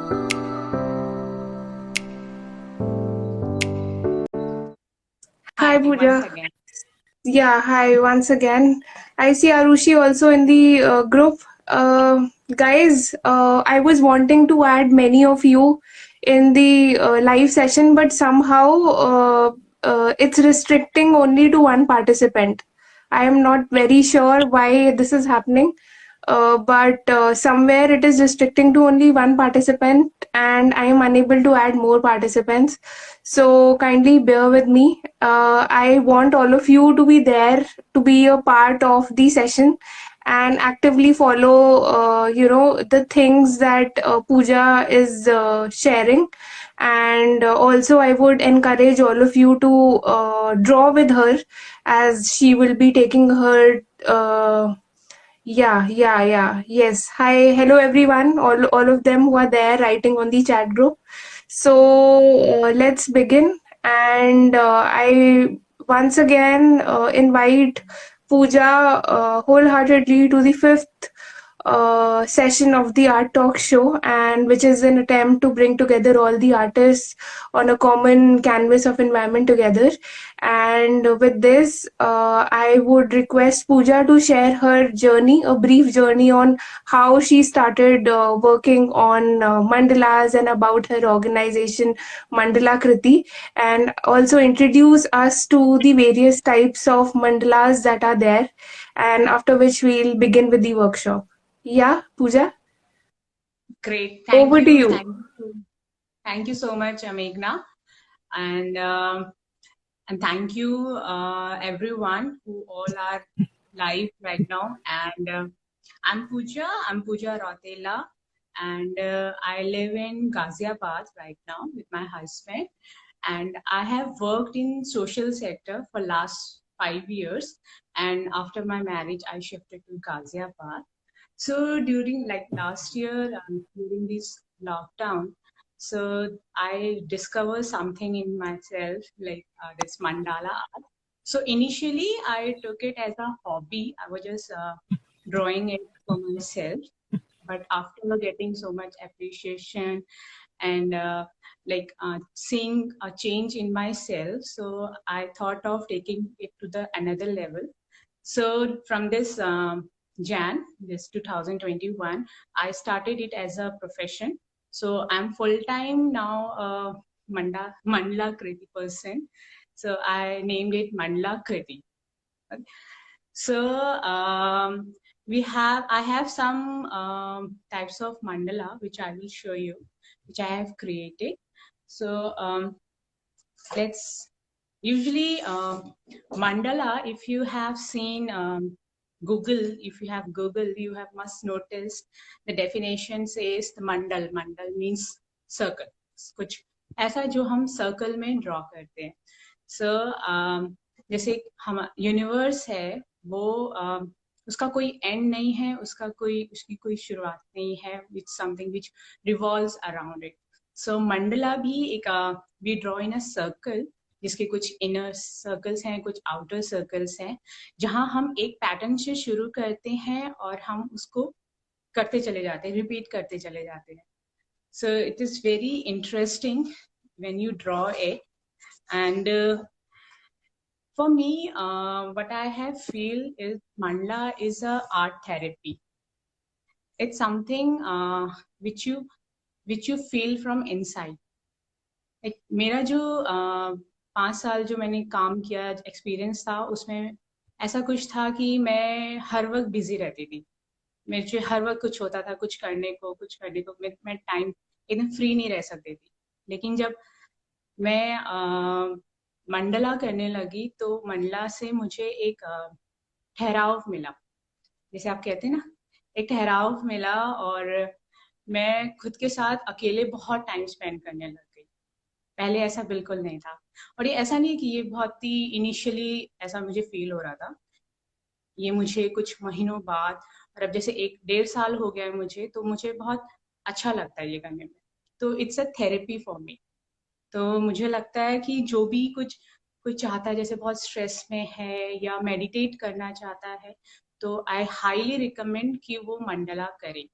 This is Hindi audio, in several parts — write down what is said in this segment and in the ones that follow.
Hi, Once Pooja. again. Yeah, hi once again. I see Arushi also in the group. Guys, I was wanting to add many of you in the live session, but somehow it's restricting only to one participant. I am not very sure why this is happening, but somewhere it is restricting to only one participant, and I am unable to add more participants. So kindly bear with me. I want all of you to be there, to be a part of the session and actively follow the things that Pooja is sharing. And also I would encourage all of you to draw with her, as she will be taking her yes. Hi, hello everyone, all of them who are there writing on the chat group. So let's begin. And I once again invite Pooja wholeheartedly to the fifth session of the Art Talk show, and which is an attempt to bring together all the artists on a common canvas of environment together. And with this, I would request Pooja to share her journey, a brief journey on how she started working on mandalas and about her organization Mandala Kriti, and also introduce us to the various types of mandalas that are there. And after which we'll begin with the workshop. Yeah, Pooja, Great. Thank over to you. you. Thank you so much, Meghna. And and thank you everyone who all are live right now. And I'm Pooja Rautela, and I live in Ghaziabad right now with my husband. And I have worked in social sector for last 5 years. And after my marriage, I shifted to Ghaziabad. So during like last year, during this lockdown, so I discovered something in myself, like this mandala art. So initially, I took it as a hobby. I was just drawing it for myself. But after getting so much appreciation and seeing a change in myself, so I thought of taking it to the another level. So from this this 2021, I started it as a profession. So I'm full time now, Mandala Kriti person. So I named it Mandala Kriti. So I have some types of mandala which I will show you, which I have created. So let's usually mandala. If you have seen Google, if you have Google, you have must noticed the definition says the mandal means circle. कुछ ऐसा जो हम सर्कल में ड्रॉ करते हैं. So जैसे हम यूनिवर्स है वो उसका कोई एंड नहीं है, उसकी कोई शुरुआत नहीं है. Which something which revolves around it. So mandala भी एक we draw in a circle, जिसके कुछ इनर सर्कल्स हैं, कुछ आउटर सर्कल्स हैं, जहां हम एक पैटर्न से शुरू करते हैं और हम उसको करते चले जाते हैं, रिपीट करते चले जाते हैं. So it is very interesting when you draw it. And for me, what I have feel is mandala is a art therapy. It's something which you feel from inside. मेरा जो 5 साल जो मैंने काम किया, एक्सपीरियंस था, उसमें ऐसा कुछ था कि मैं हर वक्त बिजी रहती थी. मुझे हर वक्त कुछ होता था, कुछ करने को मैं टाइम एकदम फ्री नहीं रह सकती थी. लेकिन जब मैं मंडला करने लगी तो मंडला से मुझे एक ठहराव मिला, जैसे आप कहते हैं ना, एक ठहराव मिला. और मैं खुद के साथ अकेले बहुत टाइम स्पेंड करने लग गई. पहले ऐसा बिल्कुल नहीं था. और ये ऐसा नहीं कि ये बहुत ही इनिशियली ऐसा मुझे फील हो रहा था. ये मुझे कुछ महीनों बाद, और अब जैसे 1-1.5 साल हो गया है मुझे, तो मुझे बहुत अच्छा लगता है ये करने में. तो it's a therapy for me. तो मुझे लगता है कि जो भी कुछ कोई चाहता है, जैसे बहुत स्ट्रेस में है या मेडिटेट करना चाहता है, तो आई हाईली रिकमेंड कि वो मंडला करे.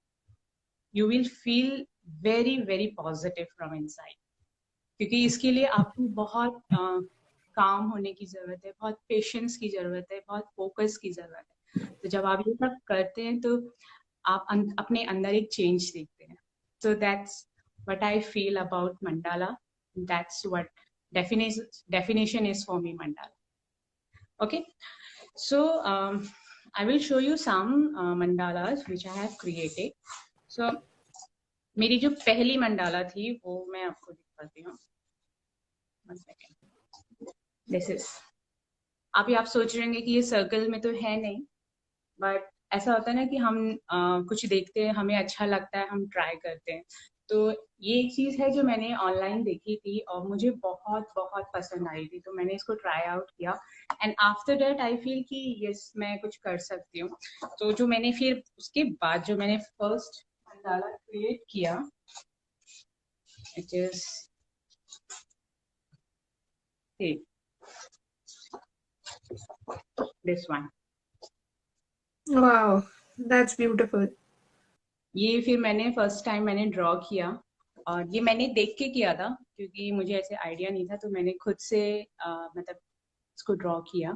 You will feel very very positive from inside, क्योंकि इसके लिए आपको बहुत काम होने की जरूरत है, बहुत पेशेंस की जरूरत है, बहुत फोकस की जरूरत है। तो जब आप ये सब करते हैं तो आप अपने अंदर एक चेंज देखते हैं। So that's what I feel about mandala. That's what definition is for me mandala. Okay, so I will show you some mandalas which I have created. So मेरी जो पहली मंडाला थी वो मैं आपको दिखाती हूँ। One second. This is, अभी आप सोच रहे होंगे कि ये सर्कल में तो है नहीं, बट ऐसा होता है ना कि हम कुछ देखते हैं, हमें अच्छा लगता है, हम ट्राई करते हैं। तो ये एक चीज है जो मैंने ऑनलाइन देखी थी और मुझे बहुत बहुत पसंद आई थी, तो मैंने इसको ट्राई आउट किया and after that I feel कि यस मैं कुछ कर सकती हूँ। तो जो मैंने फिर उसके बाद जो मैंने फर्स्ट मंडाला क्रिएट किया, it is this one. Wow, that's beautiful. ये फिर मैंने फर्स्ट टाइम मैंने ड्रॉ किया और ये मैंने देख के किया था क्योंकि मुझे ऐसे आइडिया नहीं था, तो मैंने खुद से मतलब इसको ड्रॉ किया।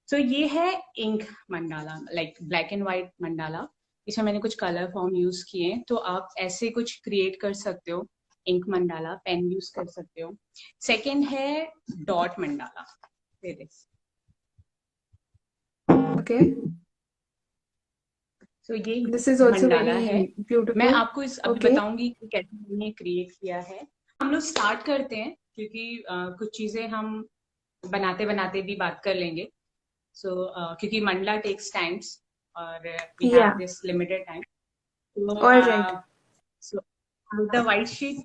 तो ये है ink mandala, like black and white mandala. इसमें मैंने कुछ कलर फॉर्म यूज किए, तो आप ऐसे कुछ क्रिएट कर सकते हो। इंक मंडाला, पेन यूज कर सकते हो। सेकेंड है डॉट मंडाला। Okay, तो ये this is also मंडाला है। very मैं beautiful. आपको इस अभी Okay. बताऊंगी कि कैसे मैंने क्रिएट किया है। हम लोग स्टार्ट करते हैं क्योंकि कुछ चीजें हम बनाते बनाते भी बात कर लेंगे। सो क्योंकि मंडला टेक्स टाइम्स और we have Yeah. This limited time. All right. So the white sheet.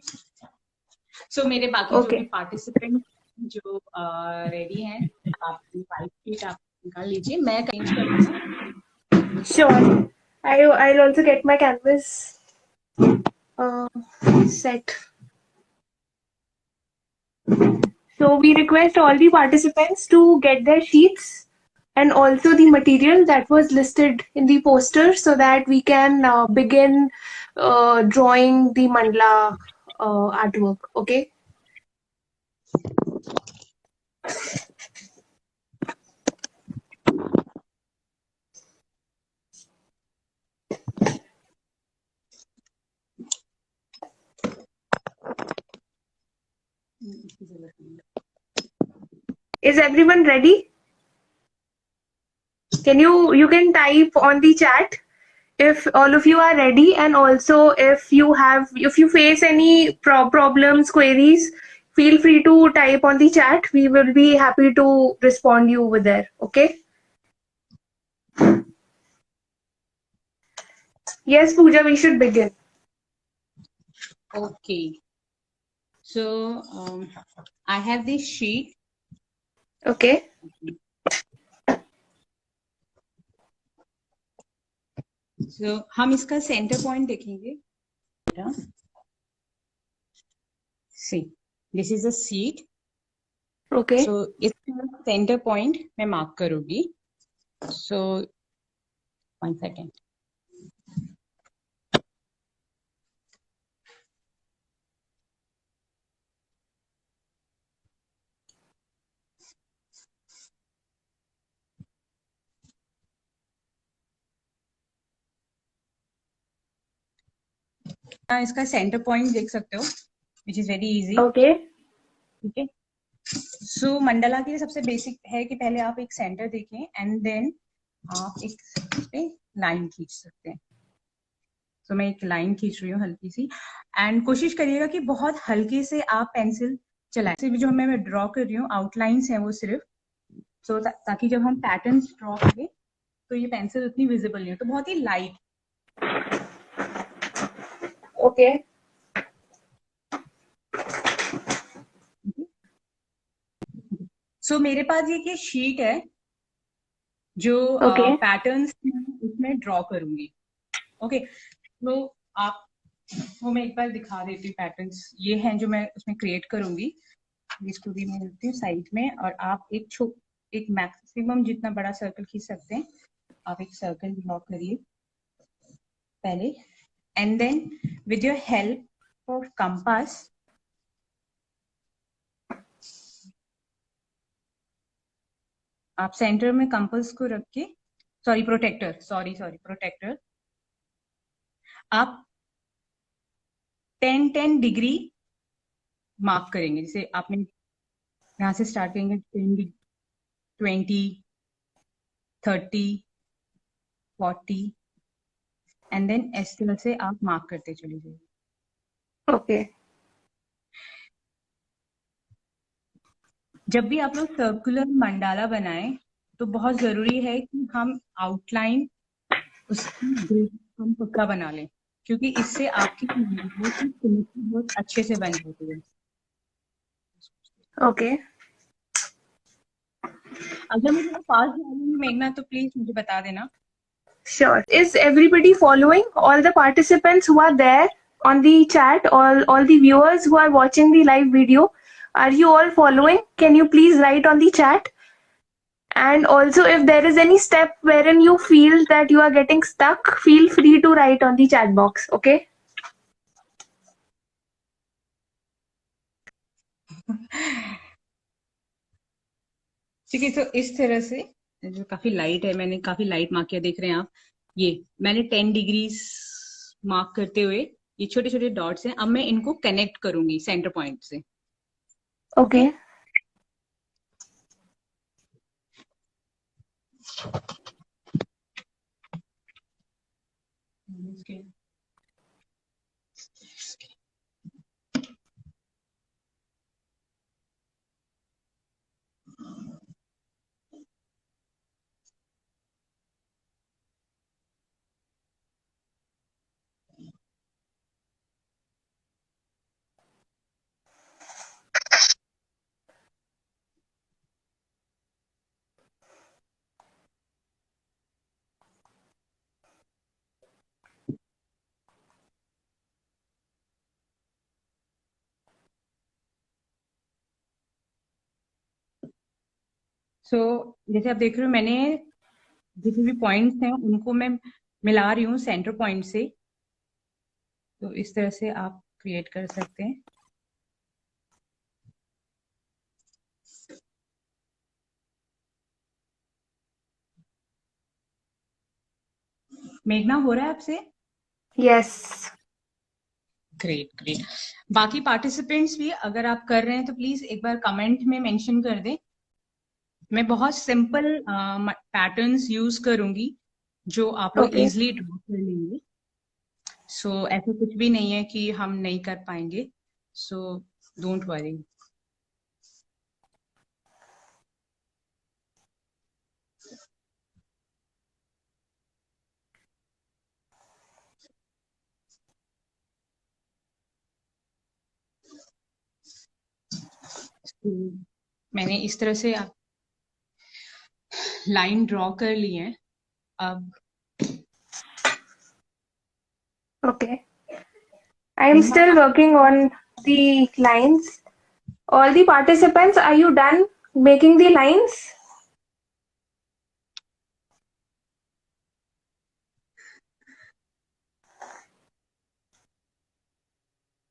So मेरे बाकी जो भी Okay. पार्टिसिपेंट जो रेडी हैं, आप वाइट शीट आप निकाल लीजिए, मैं अरेंज कर दूंगा। Sure. I'll also get my canvas uh, set. So we request all the participants to get their sheets and also the material that was listed in the poster so that we can begin drawing the mandala artwork. Okay. Is everyone ready? You can type on the chat if all of you are ready, and also if you face any problems, queries, feel free to type on the chat. We will be happy to respond you over there. Okay. Yes, Pooja, we should begin. Okay. So I have this sheet. Okay. So हम इसका सेंटर पॉइंट देखेंगे। See, this is a sheet. Okay. So इसका सेंटर पॉइंट मैं मार्क करूंगी। So one second. इसका सेंटर पॉइंट देख सकते हो, which is very easy. Okay. ठीक है। सो मंडला के लिए सबसे बेसिक है कि पहले आप एक सेंटर देखें एंड देन आप एक पे लाइन खींच सकते हैं। तो मैं एक लाइन खींच रही हूँ हल्की सी, एंड कोशिश करिएगा कि बहुत हल्के से आप पेंसिल चलाएं। सिर्फ जो मैं ड्रॉ कर रही हूँ आउटलाइंस हैं वो सिर्फ, सो ताकि जब हम पैटर्न्स ड्रॉ करें तो ये पेंसिल उतनी विजिबल नहीं हो, तो बहुत ही लाइट। Okay. सो मेरे पास ये शीट है जो Okay. पैटर्न्स उसमें ड्रॉ करूंगी। ओके, तो आप वो मैं एक बार दिखा देती हूँ। पैटर्न्स ये हैं जो मैं उसमें क्रिएट करूंगी। इसको भी मैं रखती हूँ साइड में, और आप एक मैक्सिमम जितना बड़ा सर्कल खींच सकते हैं, आप एक सर्कल ड्रॉ करिए पहले। and then with your help of compass, आप सेंटर में कंपास को रख के प्रोटेक्टर आप 10 डिग्री मार्क करेंगे. जैसे आपने यहाँ से स्टार्ट करेंगे 10, 20, 30, 40 एंड देन इस तरह से आप मार्क करते चले जाइए. Okay. जब भी आप लोग सर्कुलर मंडाला बनाएं तो बहुत जरूरी है कि हम आउटलाइन उसकी हम पक्का बना लें, क्योंकि इससे आपकी बहुत अच्छे से बन जाती है. Okay. अगर मैं थोड़ा फास्ट बोलूंगी मेघना तो प्लीज मुझे बता देना. Sure. Is everybody following? All the participants who are there on the chat, all the viewers who are watching the live video, are you all following? Can you please write on the chat? And also, if there is any step wherein you feel that you are getting stuck, feel free to write on the chat box. Okay? ठीक है, तो इस तरह से जो काफी लाइट है, मैंने काफी लाइट मार्क किया, देख रहे हैं आप. ये मैंने 10 डिग्री मार्क करते हुए ये छोटे छोटे डॉट्स हैं. अब मैं इनको कनेक्ट करूंगी सेंटर पॉइंट से. Okay. सो जैसे आप देख रहे हो, मैंने जितने भी पॉइंट्स हैं उनको मैं मिला रही हूँ सेंटर पॉइंट से. तो इस तरह से आप क्रिएट कर सकते हैं. मेघना, हो रहा है आपसे? Yes. Great great. बाकी पार्टिसिपेंट्स भी अगर आप कर रहे हैं तो प्लीज एक बार कमेंट में मेंशन कर दें. मैं बहुत सिंपल पैटर्न्स यूज करूंगी जो आप लोग Okay. इजीली ड्रॉ कर लेंगे. सो ऐसा कुछ भी नहीं है कि हम नहीं कर पाएंगे. So don't worry. मैंने इस तरह से लाइन ड्रॉ कर ली है. अब Okay. I'm still working on the lines. All the participants, are you done making the lines?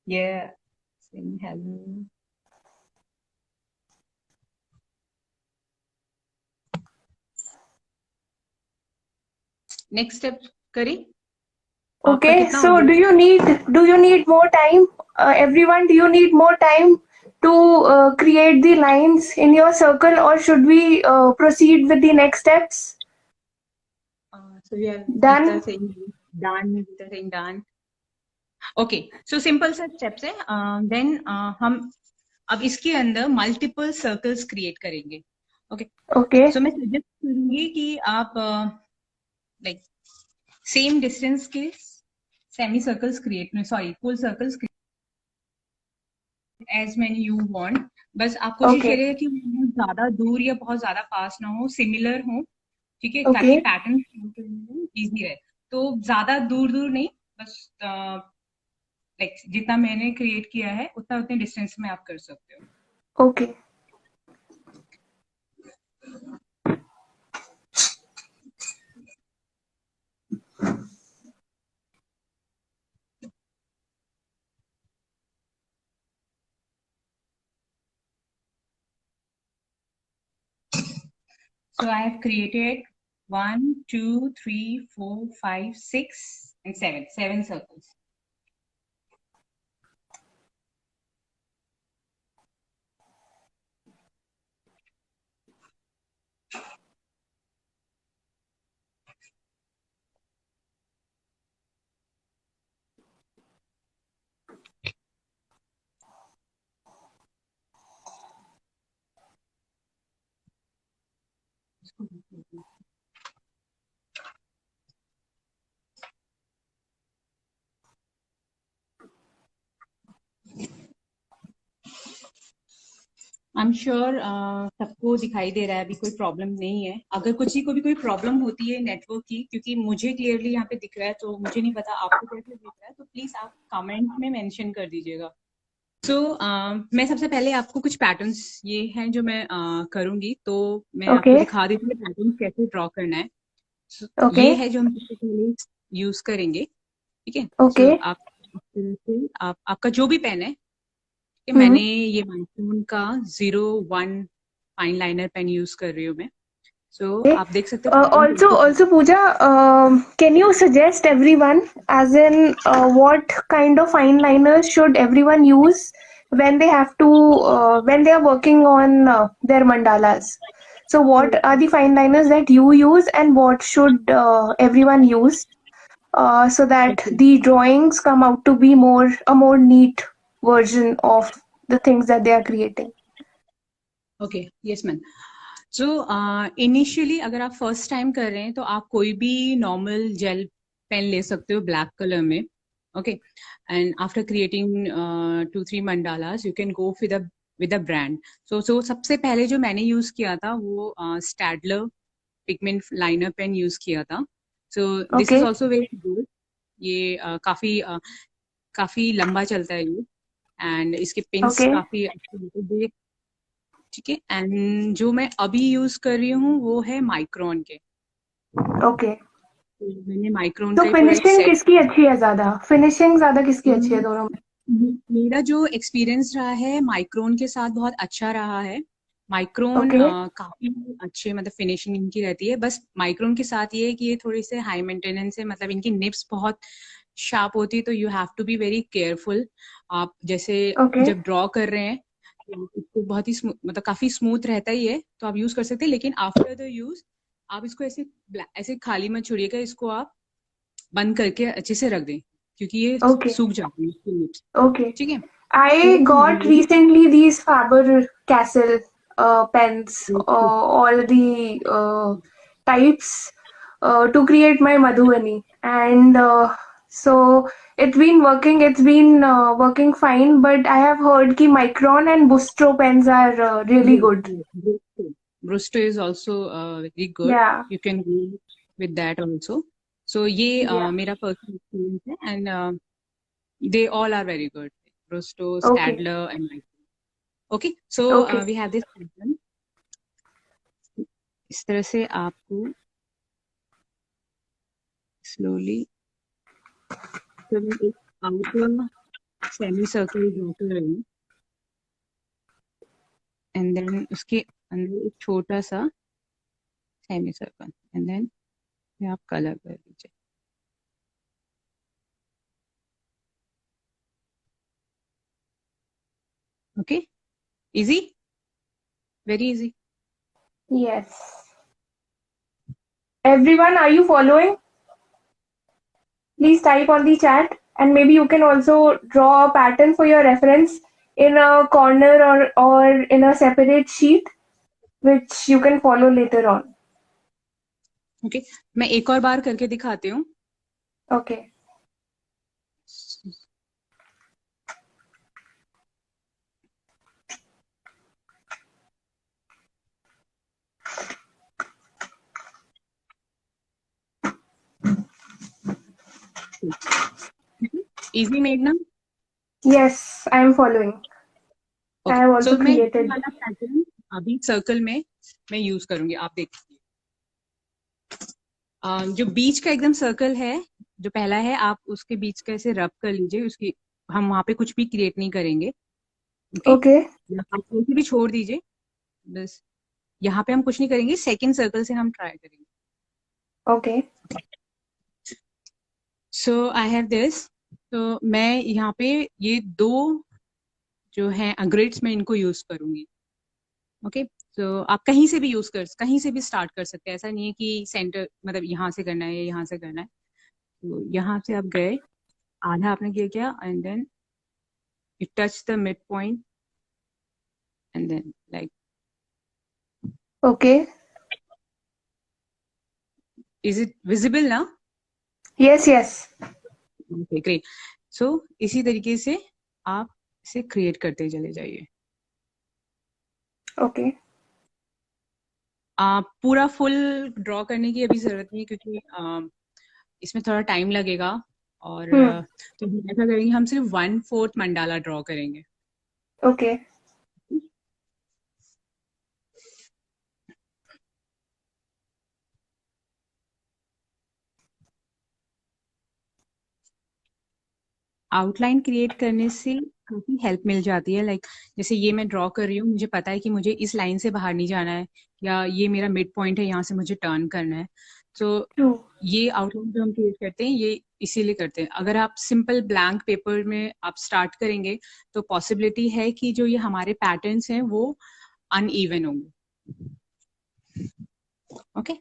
yeah, saying hello. Next step करें. Okay, so do you need more time? Everyone, do you need more time to create the lines in your circle, or should we proceed with the next steps? So we are Done. Geeta saying done. Okay, so simple सा steps है. Then हम अब इसके अंदर मल्टीपल सर्कल्स क्रिएट करेंगे. ओके. Okay. सो मैं सजेस्ट करूंगी कि आप लाइक सेम डिस्टेंस के semi circles full circles as many you want. बस आप कोशिश Okay. करिए कि बहुत ज्यादा दूर या बहुत ज्यादा पास ना हो, सिमिलर हो. ठीक है, Okay. ताकि पैटर्न इजी रहे. तो ज्यादा दूर दूर नहीं, बस लाइक जितना मैंने क्रिएट किया है उतने डिस्टेंस में आप कर सकते हो. Okay. So I have created 1, 2, 3, 4, 5, 6, and 7. 7 circles. I am sure सबको दिखाई दे रहा है, अभी कोई प्रॉब्लम नहीं है। अगर किसी को भी कोई प्रॉब्लम होती है नेटवर्क की, क्योंकि मुझे क्लियरली यहाँ पे दिख रहा है, तो मुझे नहीं पता आपको कैसे दिख रहा है, तो प्लीज आप कमेंट में मेंशन कर दीजिएगा। तो मैं सबसे पहले आपको कुछ पैटर्न्स ये हैं जो मैं करूंगी, तो मैं आपको दिखा देती हूँ पैटर्न कैसे ड्रॉ करना है। ये है जो हम सबसे पहले यूज करेंगे, ठीक है। तो आप इस तरह से आपका जो भी पेन है, मैंने ये माइक्रोन का 01 फाइन लाइनर पेन यूज कर रही हूँ मैं। सो आप देख सकते हो। Also, Pooja, can you suggest everyone, as in, what kind of fine liners should everyone use when they have to, when they are working on their mandalas? So, what are the fine liners that you use, and what should everyone use, so that the drawings come out to be a more neat version of the things that they are creating? Okay, yes ma'am. So initially अगर आप फर्स्ट टाइम कर रहे हैं तो आप कोई भी नॉर्मल जेल पेन ले सकते हो ब्लैक कलर में, okay. And after creating 2-3 mandalas you can go with a brand. So सबसे पहले जो मैंने यूज किया था वो Staedtler pigment liner pen use किया था। So this is also very good. ये काफी लंबा चलता है ये, एंड इसके पिंस काफी अच्छे, ठीक है। एंड जो मैं अभी यूज कर रही हूँ वो है माइक्रोन के। ओके। मैंने माइक्रोन तो का फिनिशिंग किसकी अच्छी है ज्यादा? फिनिशिंग ज्यादा किसकी अच्छी है दोनों में? मेरा जो एक्सपीरियंस रहा है माइक्रोन के साथ बहुत अच्छा रहा है। माइक्रोन काफी अच्छे मतलब फिनिशिंग इनकी रहती है। बस माइक्रोन के साथ ये है कि ये थोड़ी से हाई मेंटेनेंस है, मतलब इनकी निब्स बहुत शार्प होती है, तो you have to be very careful. आप जैसे जब ड्रॉ कर रहे हैं इसको बहुत ही मतलब काफी स्मूथ रहता ही है, तो आप यूज कर सकते हैं। लेकिन आफ्टर द यूज आप इसको ऐसे खाली मत छोड़िएगा, इसको आप बंद करके अच्छे से रख दें, क्योंकि ये सूख जाती है। ओके, ठीक है। I got recently these Faber-Castell pens, all the types, to create my Madhubani, and so it's been working. It's been working fine. But I have heard कि Micron and Bustro pens are really good. Brusto is also very good. Yeah. You can go with that also. So ये मेरा personal experience है, and they all are very good. Brusto, Stadler, and Micron. Okay, so we have this pattern. इस तरह से आपको slowly एक outer semi circle ड्रॉ कर रही हूँ, and then उसके अंदर एक छोटा सा सेमी सर्कल, एंड देन आप कलर कर दीजिए। Okay, easy, very easy. Yes. Everyone, are you following? Please type on the chat, and maybe you can also draw a pattern for your reference in a corner or in a separate sheet, which you can follow later on. Okay, मैं एक और बार करके दिखाती हूँ। Okay. Easy, Meghna? Yes, I am following. Okay. I have also created. वाला पैटर्न अभी सर्कल में मैं यूज करूंगी, आप देखिए। जो बीच का एकदम सर्कल है, जो पहला है, आप उसके बीच का ऐसे रब कर लीजिए। उसकी हम वहां पे कुछ भी क्रिएट नहीं करेंगे। ओके, आप भी छोड़ दीजिए, बस यहाँ पे हम कुछ नहीं करेंगे, सेकंड सर्कल से हम ट्राई करेंगे. Okay. So I have this. तो मैं यहाँ पे ये दो जो है ग्रिड्स मैं इनको यूज करूंगी. ओके. तो आप कहीं से भी स्टार्ट कर सकते हैं. ऐसा नहीं है कि सेंटर मतलब यहाँ से करना है या यहाँ से करना है. तो यहाँ से आप गए, आधा आपने किया and then you touch the midpoint and then like, Okay. is it visible now? Yes, yes. Okay, great. So इसी तरीके से आप इसे क्रिएट करते चले जाइए. Okay. पूरा फुल ड्रॉ करने की अभी जरूरत नहीं है क्योंकि इसमें थोड़ा टाइम लगेगा. और Hmm. तो हम ऐसा करेंगे, हम सिर्फ 1/4 मंडाला ड्रॉ करेंगे. Okay. आउटलाइन क्रिएट करने से काफी हेल्प मिल जाती है. लाइक जैसे ये मैं ड्रॉ कर रही हूँ, मुझे पता है कि मुझे इस लाइन से बाहर नहीं जाना है, या ये मेरा मिड पॉइंट है, यहाँ से मुझे टर्न करना है. तो True. ये आउटलाइन जो हम क्रिएट करते हैं ये इसीलिए करते हैं. अगर आप सिंपल ब्लैंक पेपर में आप स्टार्ट करेंगे तो पॉसिबिलिटी है कि जो ये हमारे पैटर्न्स हैं वो अनइवन होंगे. Okay.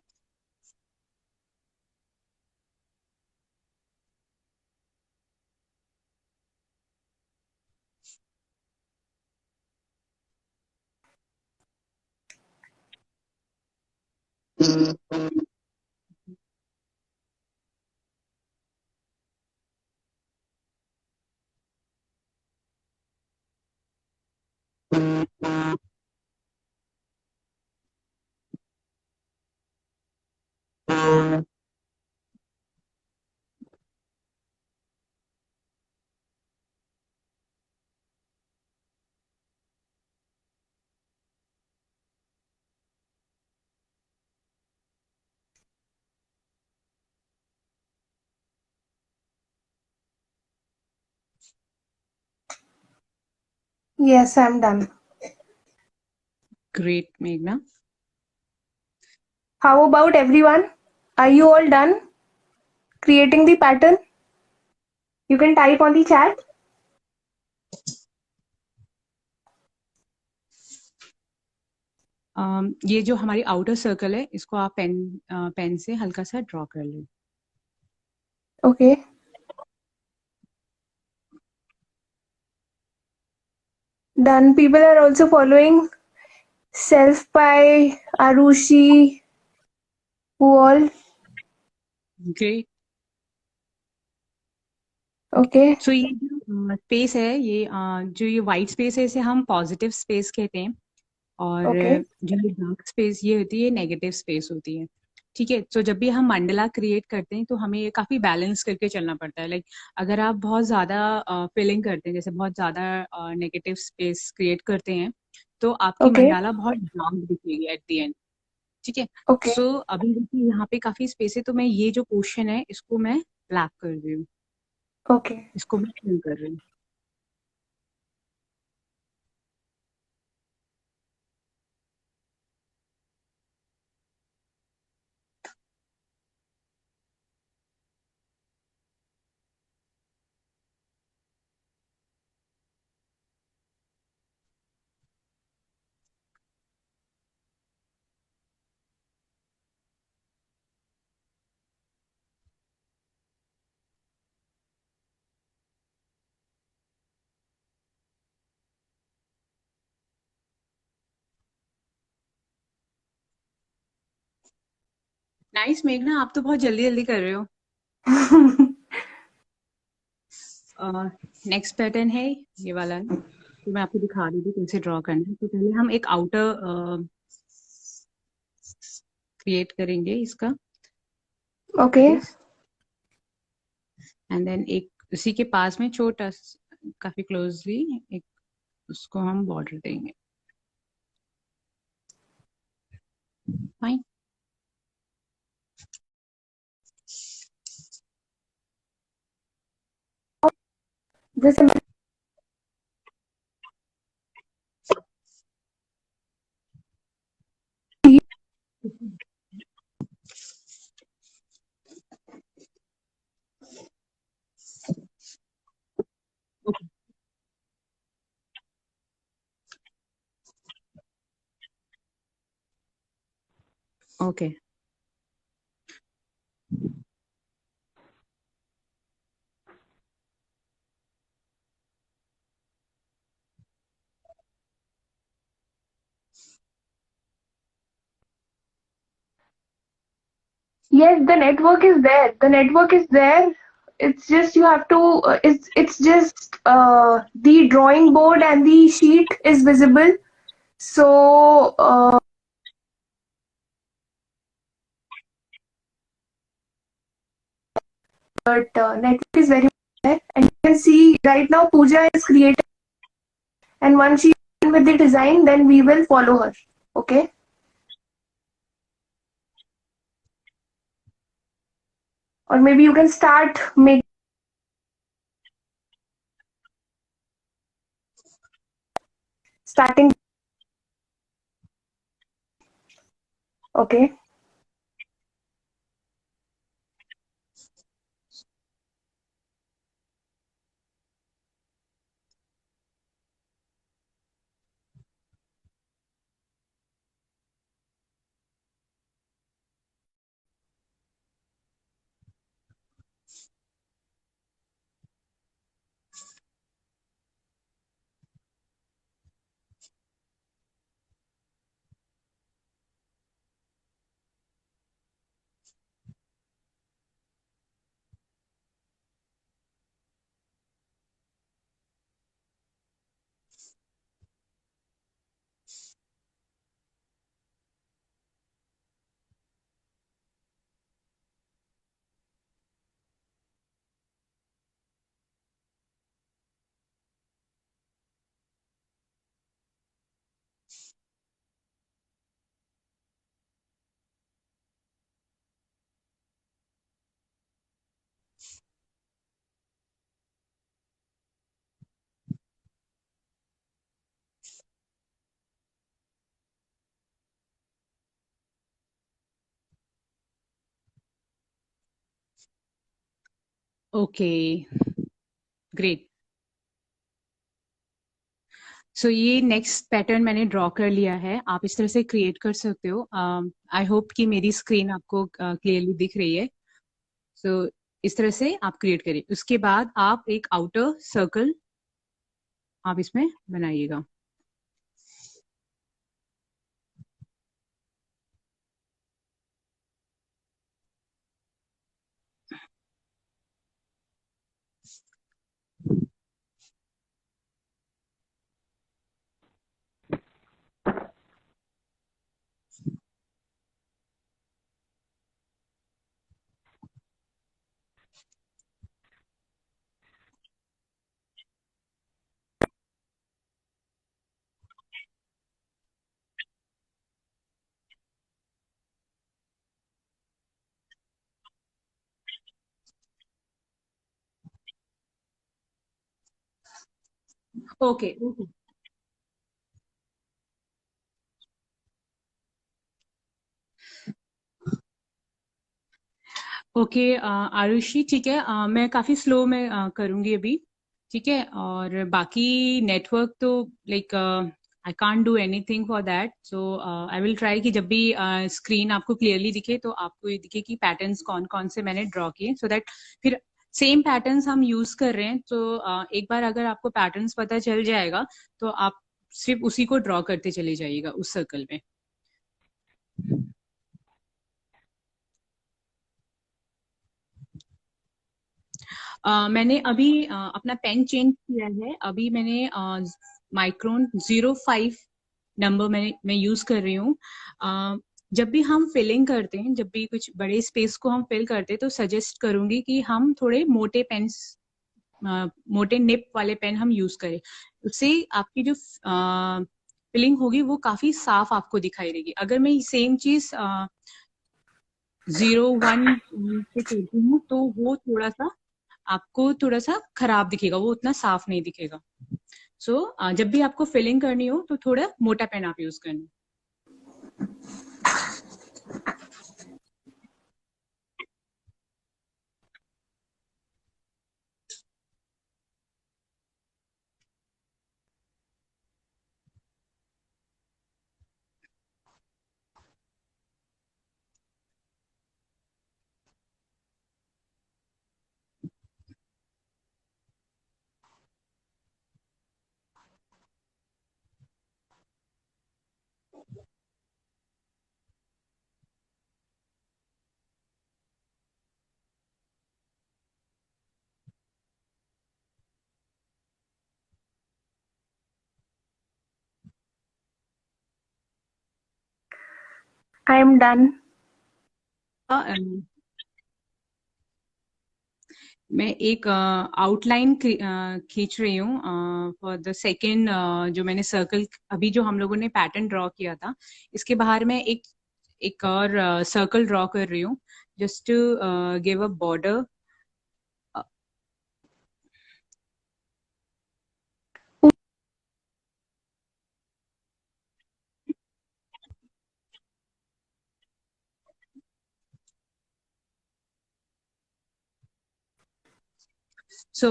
Yes, I'm done. Great मेघना. How about everyone? Are you all done creating the pattern? You can type on the chat. ये जो हमारी आउटर सर्कल है इसको आप पेन से हल्का सा ड्रॉ कर लें. Okay. Done. People are also following Self by Arushi, who all. Great. Okay. सो ये जो स्पेस है, ये जो ये वाइट स्पेस है इसे हम पॉजिटिव स्पेस कहते हैं. और Okay. जो ये डार्क स्पेस ये होती है नेगेटिव स्पेस होती है. ठीक है. तो जब भी हम मंडला क्रिएट करते हैं तो हमें ये काफी बैलेंस करके चलना पड़ता है. लाइक अगर आप बहुत ज्यादा फिलिंग करते हैं, जैसे बहुत ज्यादा नेगेटिव स्पेस क्रिएट करते हैं, तो आपकी Okay. मंडाला बहुत डार्क दिखेगी एट द एंड. ठीक है. Okay. सो अभी देखिए यहाँ पे काफी स्पेस है, तो मैं ये जो पोर्शन है इसको मैं ब्लैक कर रही हूँ, Okay. इसको मैं फिल कर रही हूँ. नाइस मेघना, आप तो बहुत जल्दी जल्दी कर रहे हो. नेक्स्ट पैटर्न है ये वाला, तो मैं आपको दिखा रही थी कैसे ड्रॉ करना है. तो पहले हम एक आउटर क्रिएट करेंगे इसका, Okay. दिस. एंड देन एक उसी के पास में छोटा काफी क्लोजली एक उसको हम बॉर्डर देंगे. Fine. This. Okay. Yes, the network is there. The network is there. It's just you have to. It's just the drawing board and the sheet is visible. So, but network is very there, and you can see right now Pooja is creating, and once she's done with the design, then we will follow her. Okay. Or maybe you can start making starting. Okay. Okay, great. सो ये नेक्स्ट पैटर्न मैंने ड्रॉ कर लिया है, आप इस तरह से क्रिएट कर सकते हो। आई होप कि मेरी स्क्रीन आपको क्लियरली दिख रही है। सो इस तरह से आप क्रिएट करिए, उसके बाद आप एक आउटर सर्कल आप इसमें बनाइएगा। ओके ओके आरुषि, ठीक है। मैं काफी स्लो में करूंगी अभी, ठीक है। और बाकी नेटवर्क तो like I can't do anything for that, so I will try कि जब भी स्क्रीन आपको क्लियरली दिखे तो आपको ये दिखे कि पैटर्न्स कौन कौन से मैंने ड्रॉ किए, सो दैट फिर सेम पैटर्न्स हम यूज कर रहे हैं तो एक बार अगर आपको पैटर्न्स पता चल जाएगा तो आप सिर्फ उसी को ड्रॉ करते चले जाइएगा उस सर्कल में। मैंने अभी अपना पेन चेंज किया है। अभी मैंने माइक्रोन 05 नंबर मैं यूज कर रही हूँ। जब भी हम फिलिंग करते हैं, जब भी कुछ बड़े स्पेस को हम फिल करते हैं तो सजेस्ट करूंगी कि हम थोड़े मोटे पेन्स, मोटे निप वाले पेन हम यूज करें। उससे आपकी जो फिलिंग होगी वो काफी साफ आपको दिखाई देगी। अगर मैं सेम चीज 01 से करती हूँ तो वो थोड़ा सा आपको थोड़ा सा खराब दिखेगा, वो उतना साफ नहीं दिखेगा। सो जब भी आपको फिलिंग करनी हो तो थोड़ा मोटा पेन आप यूज करना। I am done. मैं एक आउटलाइन खींच रही हूँ फॉर द सेकेंड जो मैंने सर्कल अभी जो हम लोगों ने पैटर्न ड्रॉ किया था इसके बाहर मैं एक और सर्कल ड्रॉ कर रही हूँ just to give a border. So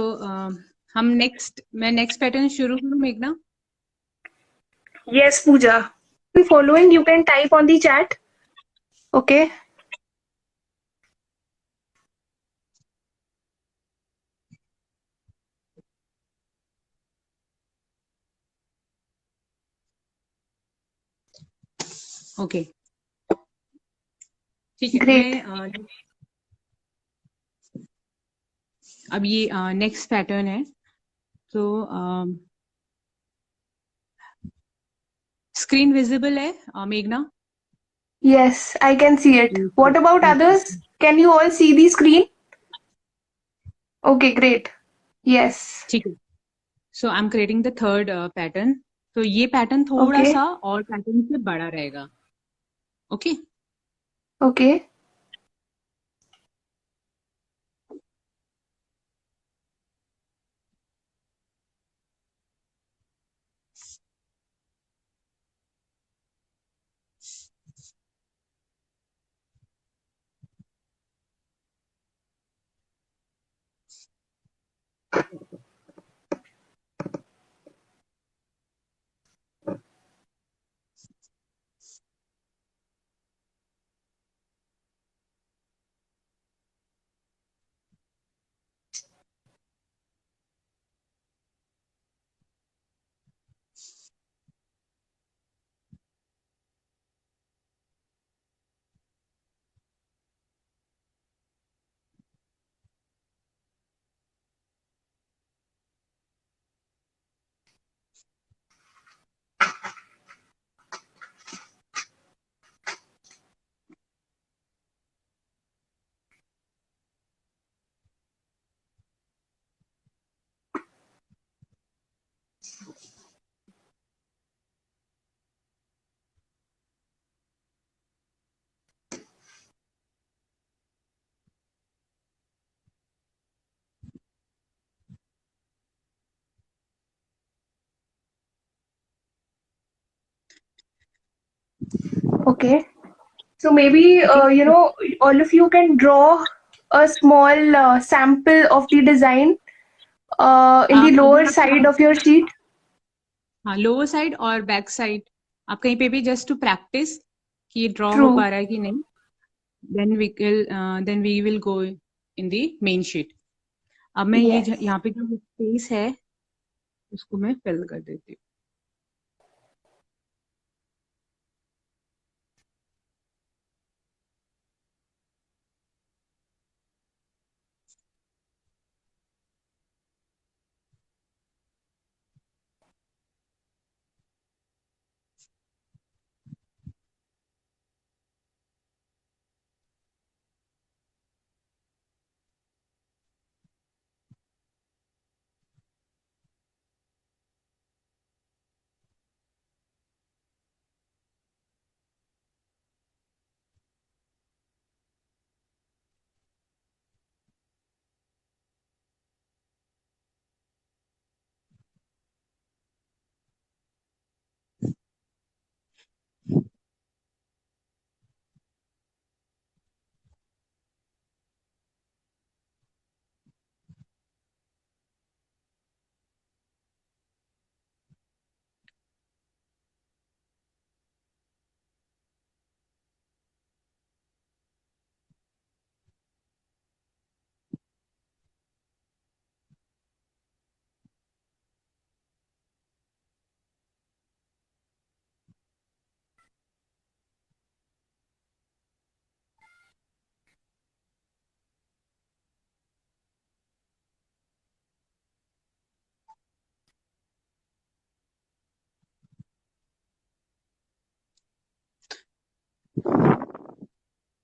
मैं नेक्स्ट पैटर्न शुरू करूँ मेघना. Yes, Pooja. Following, you can type on the chat. Okay. Okay ठीक है. Great. मैं अब ये नेक्स्ट पैटर्न है. तो स्क्रीन विजिबल है मेघना. Yes, I can see it. What about others? Can you all see the screen? Okay, great. Yes. ठीक है. So I am creating the third pattern. तो ये पैटर्न थोड़ा Okay. सा और पैटर्न से बड़ा रहेगा. Okay Okay. Okay. So maybe, all of you can draw a small sample of the design in the आप lower अगर आप side of your sheet. हाँ लोअर साइड और बैक साइड आप कहीं पे भी जस्ट टू प्रैक्टिस कि ड्रॉ हो True. पा रहा है कि नहीं. Then we will go in the main sheet. अब मैं ये Yes. यहाँ पे जो स्पेस है उसको मैं फिल कर देती हूँ.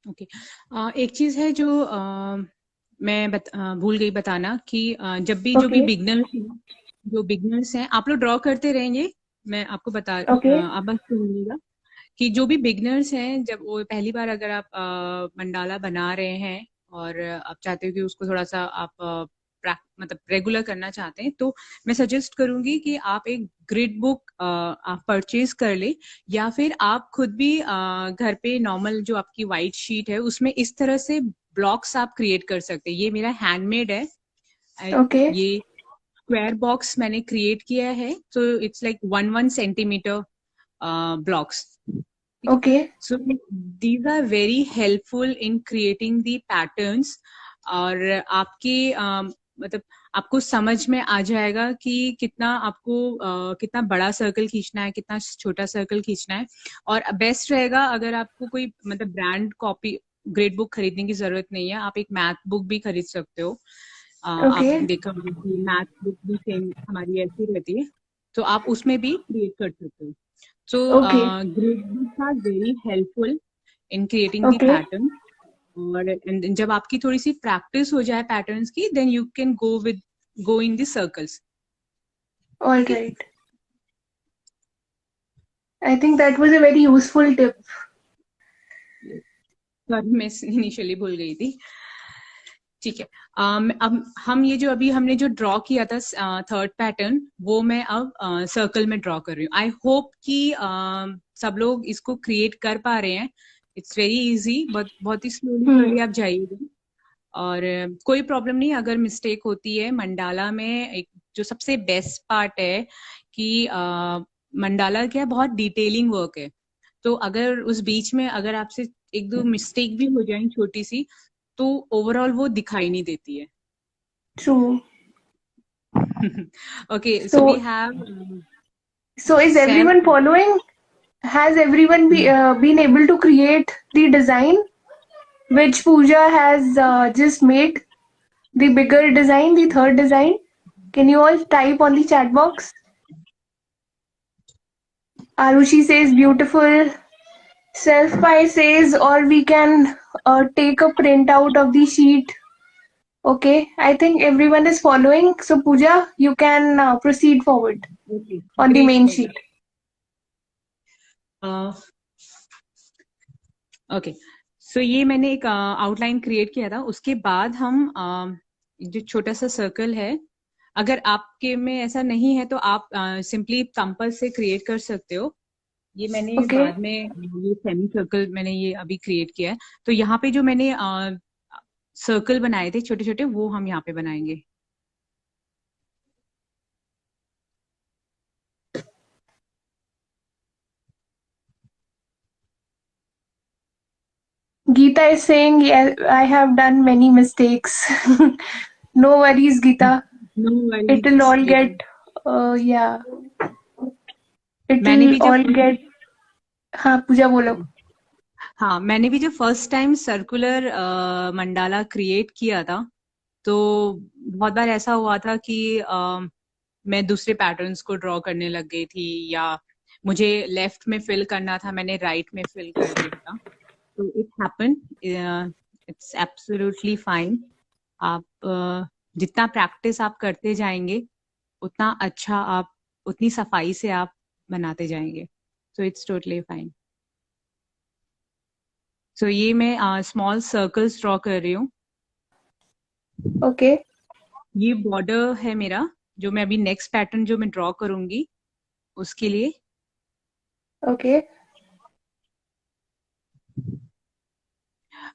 ओके। एक चीज है जो मैं भूल गई बताना कि जब भी जो भी Okay. बिगनर्स हैं, आप लोग ड्रॉ करते रहेंगे। मैं आपको Okay. आप बस सुनिएगा कि जो भी बिगनर्स हैं, जब वो पहली बार अगर आप मंडाला बना रहे हैं और आप चाहते हो कि उसको थोड़ा सा आप मतलब रेगुलर करना चाहते हैं, तो मैं सजेस्ट करूंगी कि आप एक ग्रिड बुक आप परचेज कर ले, या फिर आप खुद भी घर पे नॉर्मल जो आपकी वाइट शीट है उसमें इस तरह से ब्लॉक्स आप क्रिएट कर सकते हैं। ये मेरा हैंडमेड है। Okay. ये स्क्वायर बॉक्स मैंने क्रिएट किया है, तो it's like 1 1 centimetre blocks. Okay. So these are very helpful in creating the patterns. और आपके मतलब आपको समझ में आ जाएगा कि कितना आपको कितना बड़ा सर्कल खींचना है, कितना छोटा सर्कल खींचना है। और बेस्ट रहेगा अगर आपको कोई मतलब ब्रांड कॉपी ग्रेड बुक खरीदने की जरूरत नहीं है, आप एक मैथ बुक भी खरीद सकते हो। आप Okay. देखा होगा कि मैथ बुक भी सेम हमारी ऐसी रहती है, तो आप उसमें भी क्रिएट कर सकते हो। So Okay. grid books are very helpful in creating the Okay. pattern. और जब आपकी थोड़ी सी प्रैक्टिस हो जाए पैटर्न्स की, then you can go in the circles. All Okay? right. I think that was a very useful tip. Sorry, मैं इनिशियली भूल गई थी। ठीक है। अब हम ये जो अभी हमने जो ड्रॉ किया था थर्ड पैटर्न, वो मैं अब सर्कल में ड्रॉ कर रही हूँ। आई होप कि सब लोग इसको क्रिएट कर पा रहे हैं। इट्स वेरी इजी, बट बहुत ही स्लोली Hmm. स्लोली आप जाइएगा। और कोई प्रॉब्लम नहीं अगर मिस्टेक होती है। मंडाला में एक जो सबसे बेस्ट पार्ट है कि मंडाला क्या है, बहुत डिटेलिंग वर्क है। तो अगर उस बीच में अगर आपसे एक दो मिस्टेक भी हो जाए छोटी सी, तो ओवरऑल वो दिखाई नहीं देती है। True. Okay, so we So, have so is everyone Sam. following? Has everyone been able to create the design which Pooja has just made? The bigger design, the third design. Can you all type on the chat box? Arushi says beautiful. Self Pie says, or we can take a printout of the sheet. Okay, I think everyone is following. So Pooja, you can proceed forward Okay, on the great, main Megha. sheet. Okay, so ये मैंने एक आउटलाइन क्रिएट किया था। उसके बाद हम जो छोटा सा सर्कल है, अगर आपके में ऐसा नहीं है तो आप सिंपली कंपास से क्रिएट कर सकते हो। ये मैंने Okay, बाद में ये सेमी सर्कल मैंने ये अभी क्रिएट किया है। तो यहाँ पे जो मैंने सर्कल बनाए थे छोटे छोटे, वो हम यहाँ पे बनाएंगे। Geeta is saying, yeah, I have done many mistakes. No worries, Geeta. No It will worries all बेटा। get, yeah, it मैंने will भी all जब get. हाँ पूजा बोलो. हाँ, मैंने भी जब first time circular mandala create किया था, तो बहुत बार ऐसा हुआ था कि मैं दूसरे पैटर्न्स को ड्रॉ करने लग गई थी, या मुझे लेफ्ट में फिल करना था, मैंने राइट में फिल कर दिया था। तो it happen, it's absolutely fine. आप जितना प्रैक्टिस आप करते जाएंगे, उतना अच्छा आप उतनी सफाई से आप बनाते जाएंगे। So it's totally fine. So ये मैं स्मॉल सर्कल्स ड्रॉ कर रही हूँ। Okay, ये बॉर्डर है मेरा, जो मैं अभी नेक्स्ट पैटर्न जो मैं ड्रॉ करूंगी उसके लिए। okay.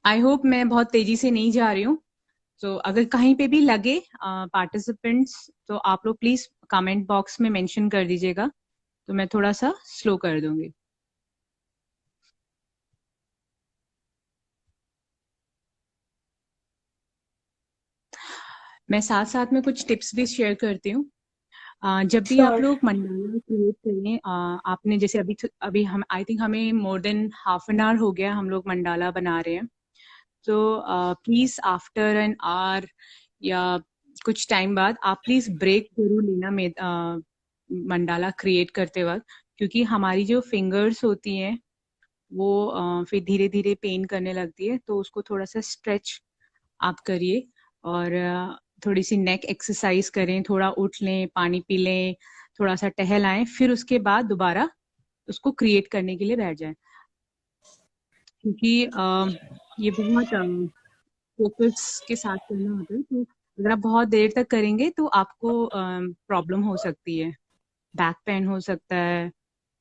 आई होप मैं बहुत तेजी से नहीं जा रही हूँ। तो अगर कहीं पे भी लगे पार्टिसिपेंट्स, तो आप लोग प्लीज कमेंट बॉक्स में मेंशन कर दीजिएगा, तो मैं थोड़ा सा स्लो कर दूंगी। मैं साथ साथ में कुछ टिप्स भी शेयर करती हूँ। जब भी आप Sure. लोग मंडाला क्रिएट करें, आपने जैसे अभी हम आई थिंक हमें more than half an hour हो गया हम लोग मंडाला बना रहे हैं। तो प्लीज आफ्टर एन आवर या कुछ टाइम बाद आप प्लीज ब्रेक जरूर लेना मंडाला क्रिएट करते वक्त, क्योंकि हमारी जो फिंगर्स होती हैं फिर धीरे धीरे पेन करने लगती है, तो उसको थोड़ा सा स्ट्रेच आप करिए और थोड़ी सी नेक एक्सरसाइज करें, थोड़ा उठ लें, पानी पी लें, थोड़ा सा टहल आए, फिर उसके बाद दोबारा उसको क्रिएट करने के लिए बैठ जाए। क्योंकि ये बहुत फोकस के साथ करना होता है, तो अगर आप बहुत देर तक करेंगे तो आपको प्रॉब्लम हो सकती है, बैक पेन हो सकता है,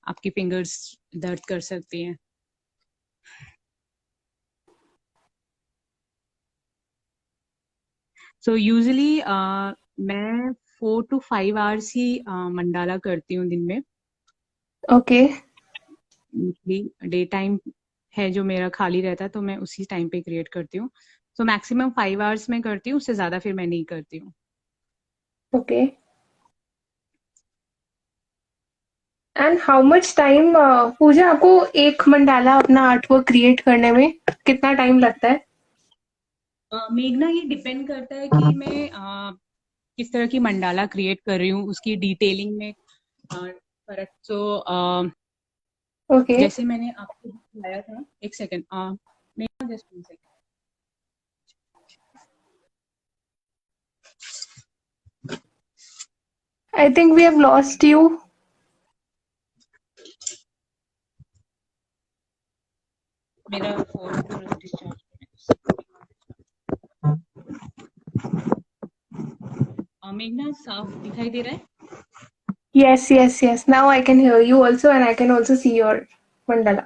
आपकी फिंगर्स दर्द कर सकती हैं। सो यूजुअली मैं 4 to 5 आवर्स ही मंडाला करती हूँ दिन में। Okay. डे टाइम है जो मेरा खाली रहता है, तो मैं उसी टाइम पे क्रिएट करती हूँ। सो मैक्सिमम 5 आवर्स में करती हूँ, उससे ज्यादा फिर मैं नहीं करती हूँ। Okay. And how much time, Pooja, आपको एक मंडाला अपना आर्टवर्क क्रिएट करने में कितना टाइम लगता है? मेघना, ये डिपेंड करता है कि मैं किस तरह की मंडाला क्रिएट कर रही हूँ, उसकी डिटेलिंग में फर्क। ओके. जैसे मैंने आपको दिखाया था, एक सेकेंड मेघना, just 1 second. I think we have lost you. मेरा फोन डिस्चार्ज। मेघना, साफ दिखाई दे रहा है? Yes, yes, yes. Now I can hear you also, and I can also see your mandala.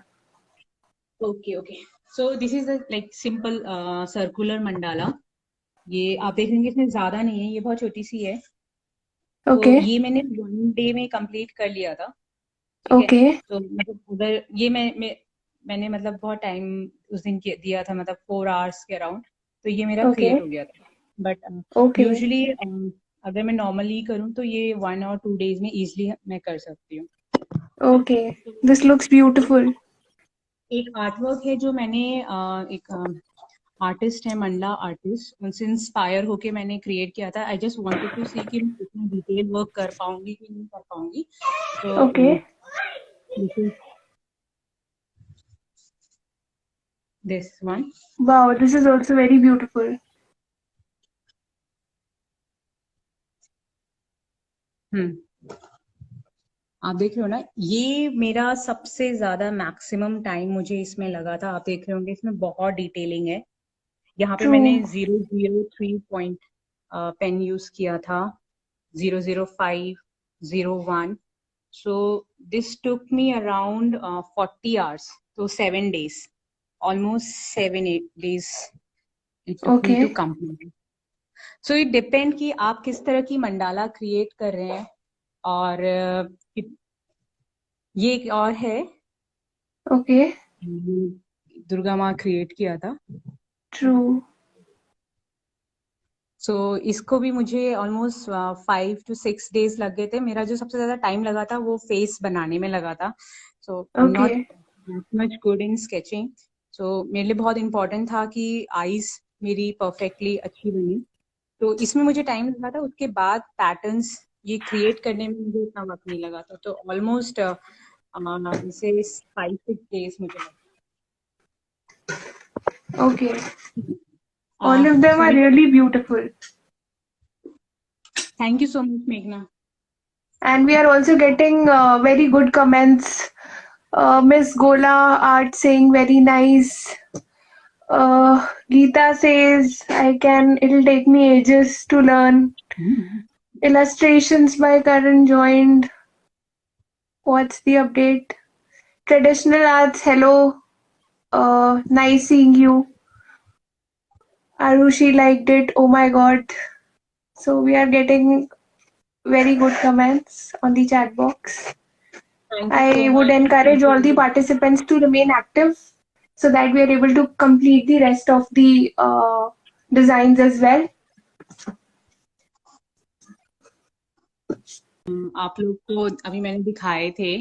Okay okay. So this is like simple circular mandala. ये आप देखेंगे इसमें ज्यादा नहीं है, ये बहुत छोटी सी है। तो Okay. ये मैंने 1 डे में कंप्लीट कर लिया था। ठीक है। Okay. तो मतलब उधर ये मैंने मतलब बहुत टाइम उस दिन दिया था, मतलब 4 आवर्स के अराउंड, तो ये मेरा क्रिएट हो Okay. गया था। But Okay. यूजुअली अगर मैं नॉर्मली करूँ तो ये 1 or 2 डेज में इजिली मैं कर सकती हूँ। Okay. This looks beautiful. एक आर्टवर्क है जो मैंने एक आर्टिस्ट है, मंडला आर्टिस्ट, उनसे इंस्पायर होके मैंने क्रिएट किया था। आई जस्ट वांटेड टू सी कि मैं इतना डिटेल वर्क कर पाऊंगी कि नहीं कर पाऊंगी। तो Okay. This one. Wow, this is also very beautiful. आप देख रहे हो ना, ये मेरा सबसे ज्यादा मैक्सिमम टाइम मुझे इसमें लगा था। आप देख रहे होंगे इसमें बहुत डिटेलिंग है। यहाँ पे मैंने True. 003 पॉइंट पेन यूज किया था, 005, 01। So this took me around 40 hours, तो 7 days, almost 7-8 days it took me to Okay. Complete. So it depend कि आप किस तरह की मंडाला क्रिएट कर रहे हैं। और ये एक और है, Okay. दुर्गा माँ क्रिएट किया था। True. इसको भी मुझे ऑलमोस्ट 5 to 6 days लग गए थे। मेरा जो सबसे ज्यादा टाइम लगा था वो फेस बनाने में लगा था। So I am not Okay. Much good in sketching. मेरे लिए बहुत इंपॉर्टेंट था कि आईज मेरी परफेक्टली अच्छी बनी, तो इसमें मुझे टाइम लगा था। उसके बाद पैटर्न्स ये क्रिएट करने में मुझे इतना वक्त नहीं लगा था। तो ऑलमोस्ट इसे 5-6 days मुझे लगा। Okay. All of them so are really beautiful. Thank you so much मेघना। And we are also getting very good comments. Miss Gola Art saying very nice. Geeta says, it'll take me ages to learn. Illustrations by Karan joined. What's the update? Traditional arts, hello. Nice seeing you. Arushi liked it. Oh my god. So we are getting very good comments on the chat box. Thank you so I would much. encourage all the participants to remain active so that we are able to complete the rest of the designs as well. आप लोग को अभी मैंने दिखाए थे,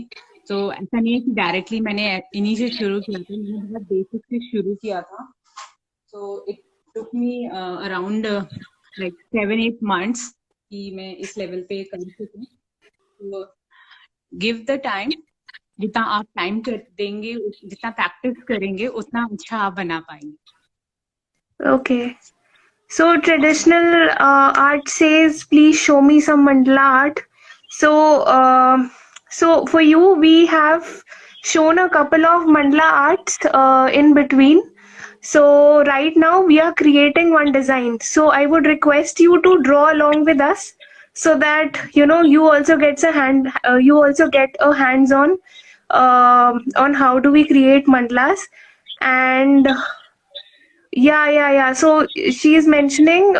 तो ऐसा नहीं है कि डायरेक्टली मैंने इन्हीं से शुरू किया था, मैंने बहुत बेसिक से शुरू किया था। So it took me around like 7-8 months कि मैं इस लेवल पे कर सकूं। तो गिव द टाइम, जितना आप टाइम देंगे, जितना प्रैक्टिस करेंगे, उतना अच्छा आप बना पाएंगे. Okay. So traditional art says, please show me some mandala art. So, so for you, we have shown a couple of mandala arts in between. So right now we are creating one design. So I would request you to draw along with us, so that you also you also get a hands on how do we create mandalas. And yeah. So she is mentioning,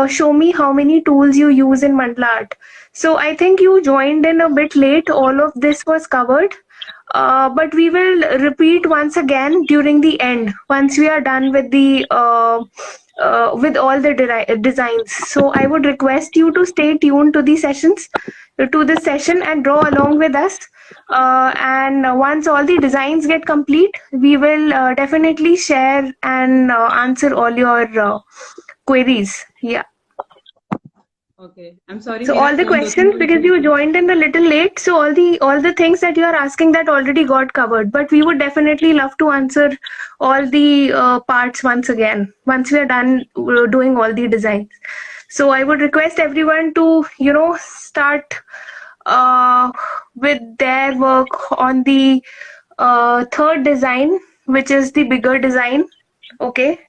show me how many tools you use in mandala art. So I think you joined in a bit late. All of this was covered. But we will repeat once again during the end, once we are done with the with all the designs. So I would request you to stay tuned to the sessions, to this session, and draw along with us. And once all the designs get complete, we will definitely share and answer all your queries. Yeah. Okay, I'm sorry, So मेरा all the phone 2-3 questions, bar because you joined in a little late, so all the things that you are asking, that already got covered. But we would definitely love to answer all the parts once again, once we are done doing all the designs. So I would request everyone to start uh, with their work on the third design, which is the bigger design. Okay.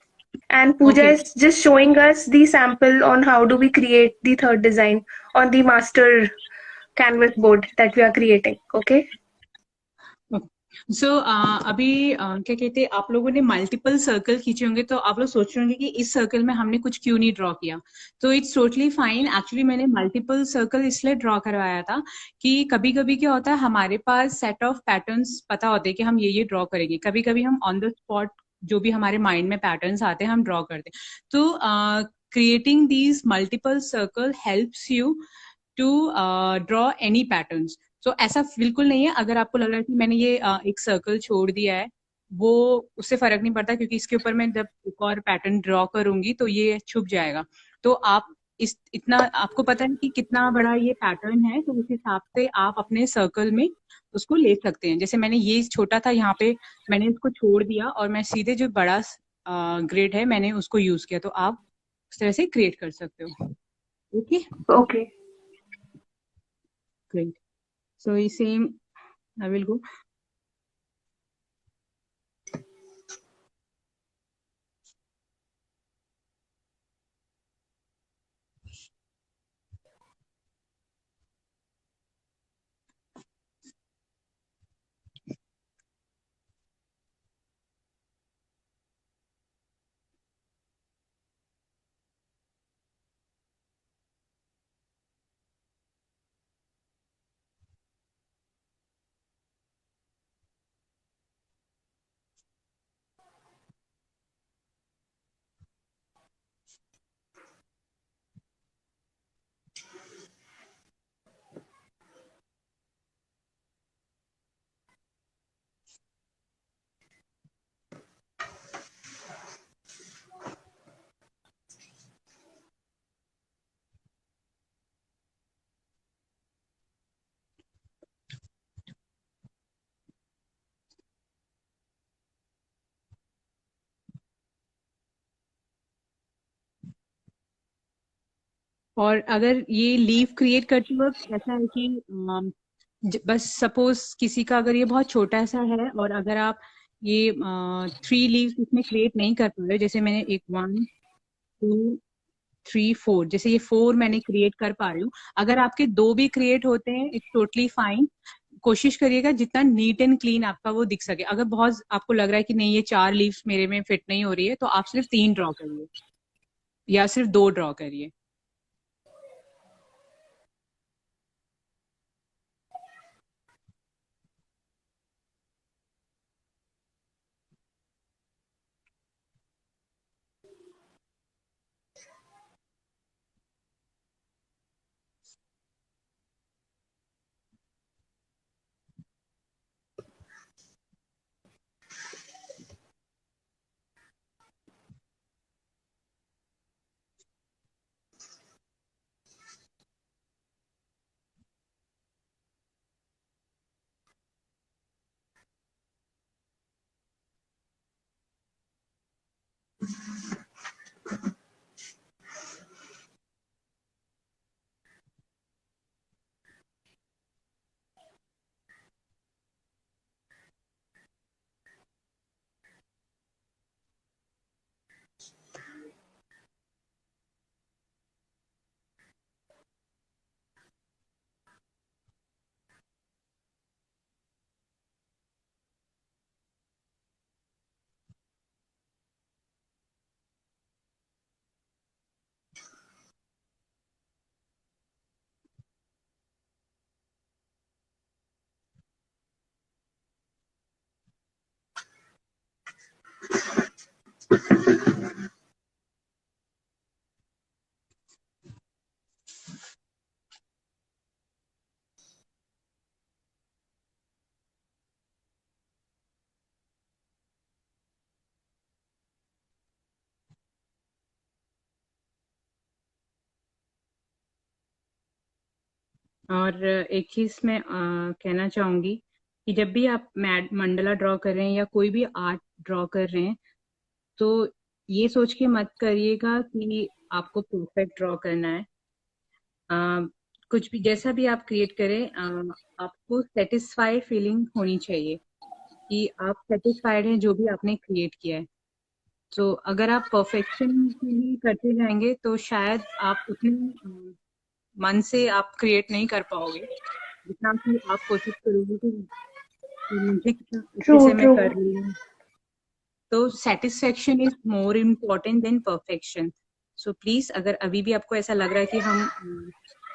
And Pooja Okay. is just showing us the sample on how do we create the third design on the master canvas board that we are creating. Okay. सो अभी क्या कहते हैं, आप लोगों ने मल्टीपल सर्कल खींचे होंगे, तो आप लोग सोच रहे होंगे कि इस सर्कल में हमने कुछ क्यों नहीं ड्रॉ किया. तो इट्स टोटली फाइन. एक्चुअली मैंने मल्टीपल सर्कल इसलिए ड्रॉ करवाया था कि कभी कभी क्या होता है, हमारे पास सेट ऑफ पैटर्न्स पता होते हैं कि हम ये ड्रॉ करेंगे. कभी कभी हम ऑन द स्पॉट जो भी हमारे माइंड में पैटर्न्स आते हैं हम ड्रॉ करते हैं. तो creating these multiple circle helps you to draw any patterns. तो ऐसा बिल्कुल नहीं है. अगर आपको लग रहा है कि मैंने ये एक सर्कल छोड़ दिया है, वो उससे फर्क नहीं पड़ता, क्योंकि इसके ऊपर मैं जब एक और पैटर्न ड्रॉ करूंगी तो ये छुप जाएगा. तो आप इतना आपको पता है कि कितना बड़ा ये पैटर्न है, तो उस हिसाब से आप अपने सर्कल में उसको ले सकते हैं. जैसे मैंने ये छोटा था यहाँ पे, मैंने इसको छोड़ दिया और मैं सीधे जो बड़ा ग्रिड है मैंने उसको यूज किया. तो आप उस तरह से क्रिएट कर सकते हो. Okay, Okay. Great. So same, I will go. और अगर ये लीव क्रिएट करते वक्त ऐसा है कि बस सपोज किसी का अगर ये बहुत छोटा सा है, और अगर आप ये 3 लीव्स इसमें क्रिएट नहीं कर पा रहे, जैसे मैंने एक 1 2 3 4, जैसे ये 4 मैंने क्रिएट कर पा रही हूँ. अगर आपके 2 भी क्रिएट होते हैं, इट्स टोटली फाइन. कोशिश करिएगा जितना नीट एंड क्लीन आपका वो दिख सके. अगर बहुत आपको लग रहा है कि नहीं ये 4 लीव्स मेरे में फिट नहीं हो रही है, तो आप सिर्फ 3 ड्रॉ करिए या सिर्फ 2 ड्रॉ करिए. और एक चीज मैं कहना चाहूंगी कि जब भी आप मंडला ड्रॉ कर रहे हैं या कोई भी आर्ट ड्रॉ कर रहे हैं, तो ये सोच के मत करिएगा कि आपको परफेक्ट ड्रॉ करना है। अ, कुछ भी जैसा भी आप क्रिएट करें, आपको सेटिस्फाई फीलिंग होनी चाहिए कि आप सेटिस्फाइड हैं जो भी आपने क्रिएट किया है। तो अगर आप परफेक्शन के लिए करते जाएंगे तो शायद आप उतने मन से आप क्रिएट नहीं कर पाओगे जितना कि आप कोशिश करोगे कि मुझे कितना अच्छे से True, मैं कर true. रही हूँ। तो satisfaction is more important than perfection. So please, अगर अभी भी आपको ऐसा लग रहा है कि हम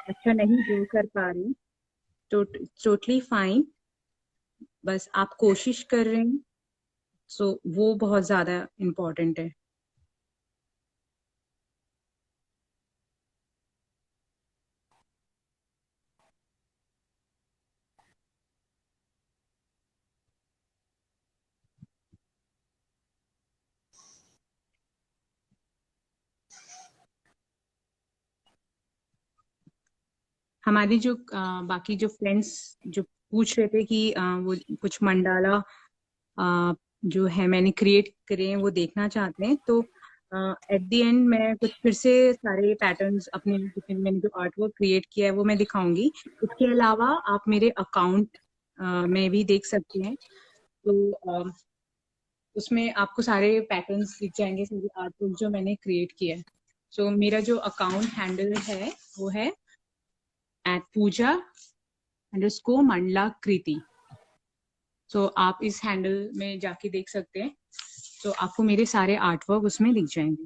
अच्छा नहीं ड्रॉ कर पा रहे हैं, तो टोटली फाइन। बस आप कोशिश कर रहे हैं, सो वो बहुत ज्यादा इम्पोर्टेंट है। हमारी जो बाकी जो फ्रेंड्स जो पूछ रहे थे कि वो कुछ मंडाला जो है मैंने क्रिएट करे हैं वो देखना चाहते हैं, तो एट द एंड मैं कुछ फिर से सारे पैटर्न्स अपने मैंने जो आर्ट वर्क क्रिएट किया है वो मैं दिखाऊंगी। इसके अलावा आप मेरे अकाउंट में भी देख सकते हैं। तो उसमें आपको सारे पैटर्न्स दिख जाएंगे, सारे आर्ट वर्क जो मैंने क्रिएट किया है। सो मेरा जो अकाउंट हैंडल है वो है @पूजा_मंडला कृति। तो आप इस हैंडल में जाके देख सकते हैं, तो आपको मेरे सारे आर्ट वर्क उसमें दिख जाएंगे।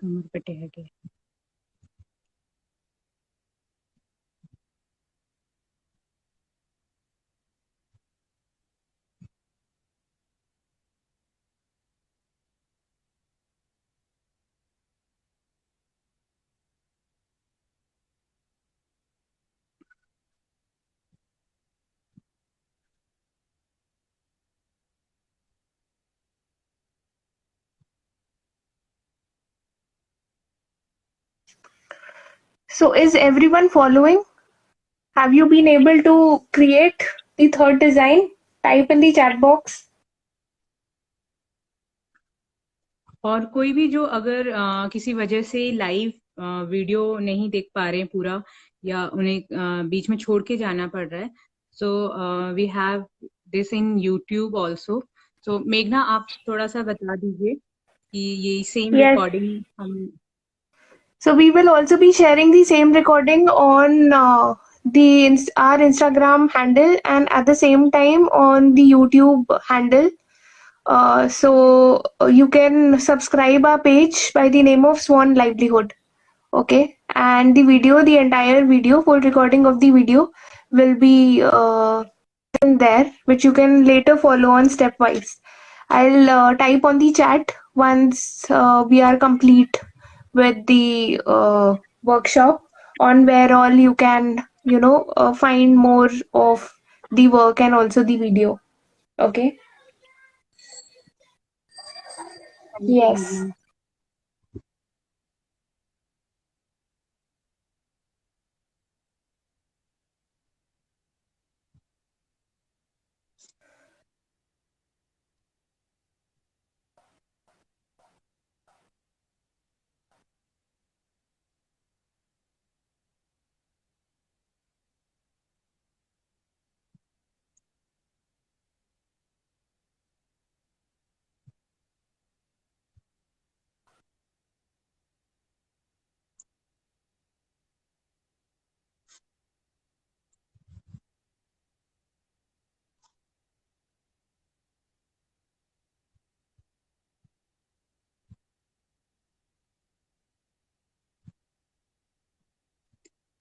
कमर पे ठहर। So, is everyone following? Have you been able to create the third design? Type in the chat box. और कोई भी जो अगर किसी वजह से लाइव वीडियो नहीं देख पा रहे हैं पूरा, या उन्हें बीच में छोड़ के जाना पड़ रहा है, so we have this in YouTube also. तो मेघना, आप थोड़ा सा बता दीजिए कि ये सेम Yes. रिकॉर्डिंग हम So we will also be sharing the same recording on our Instagram handle and at the same time on the YouTube handle. So you can subscribe our page by the name of Swan Livelihood. Okay, and the entire video, full recording of the video will be in there, which you can later follow on stepwise. I'll type on the chat once we are complete with the workshop on where all you can, find more of the work and also the video. Okay. Yes.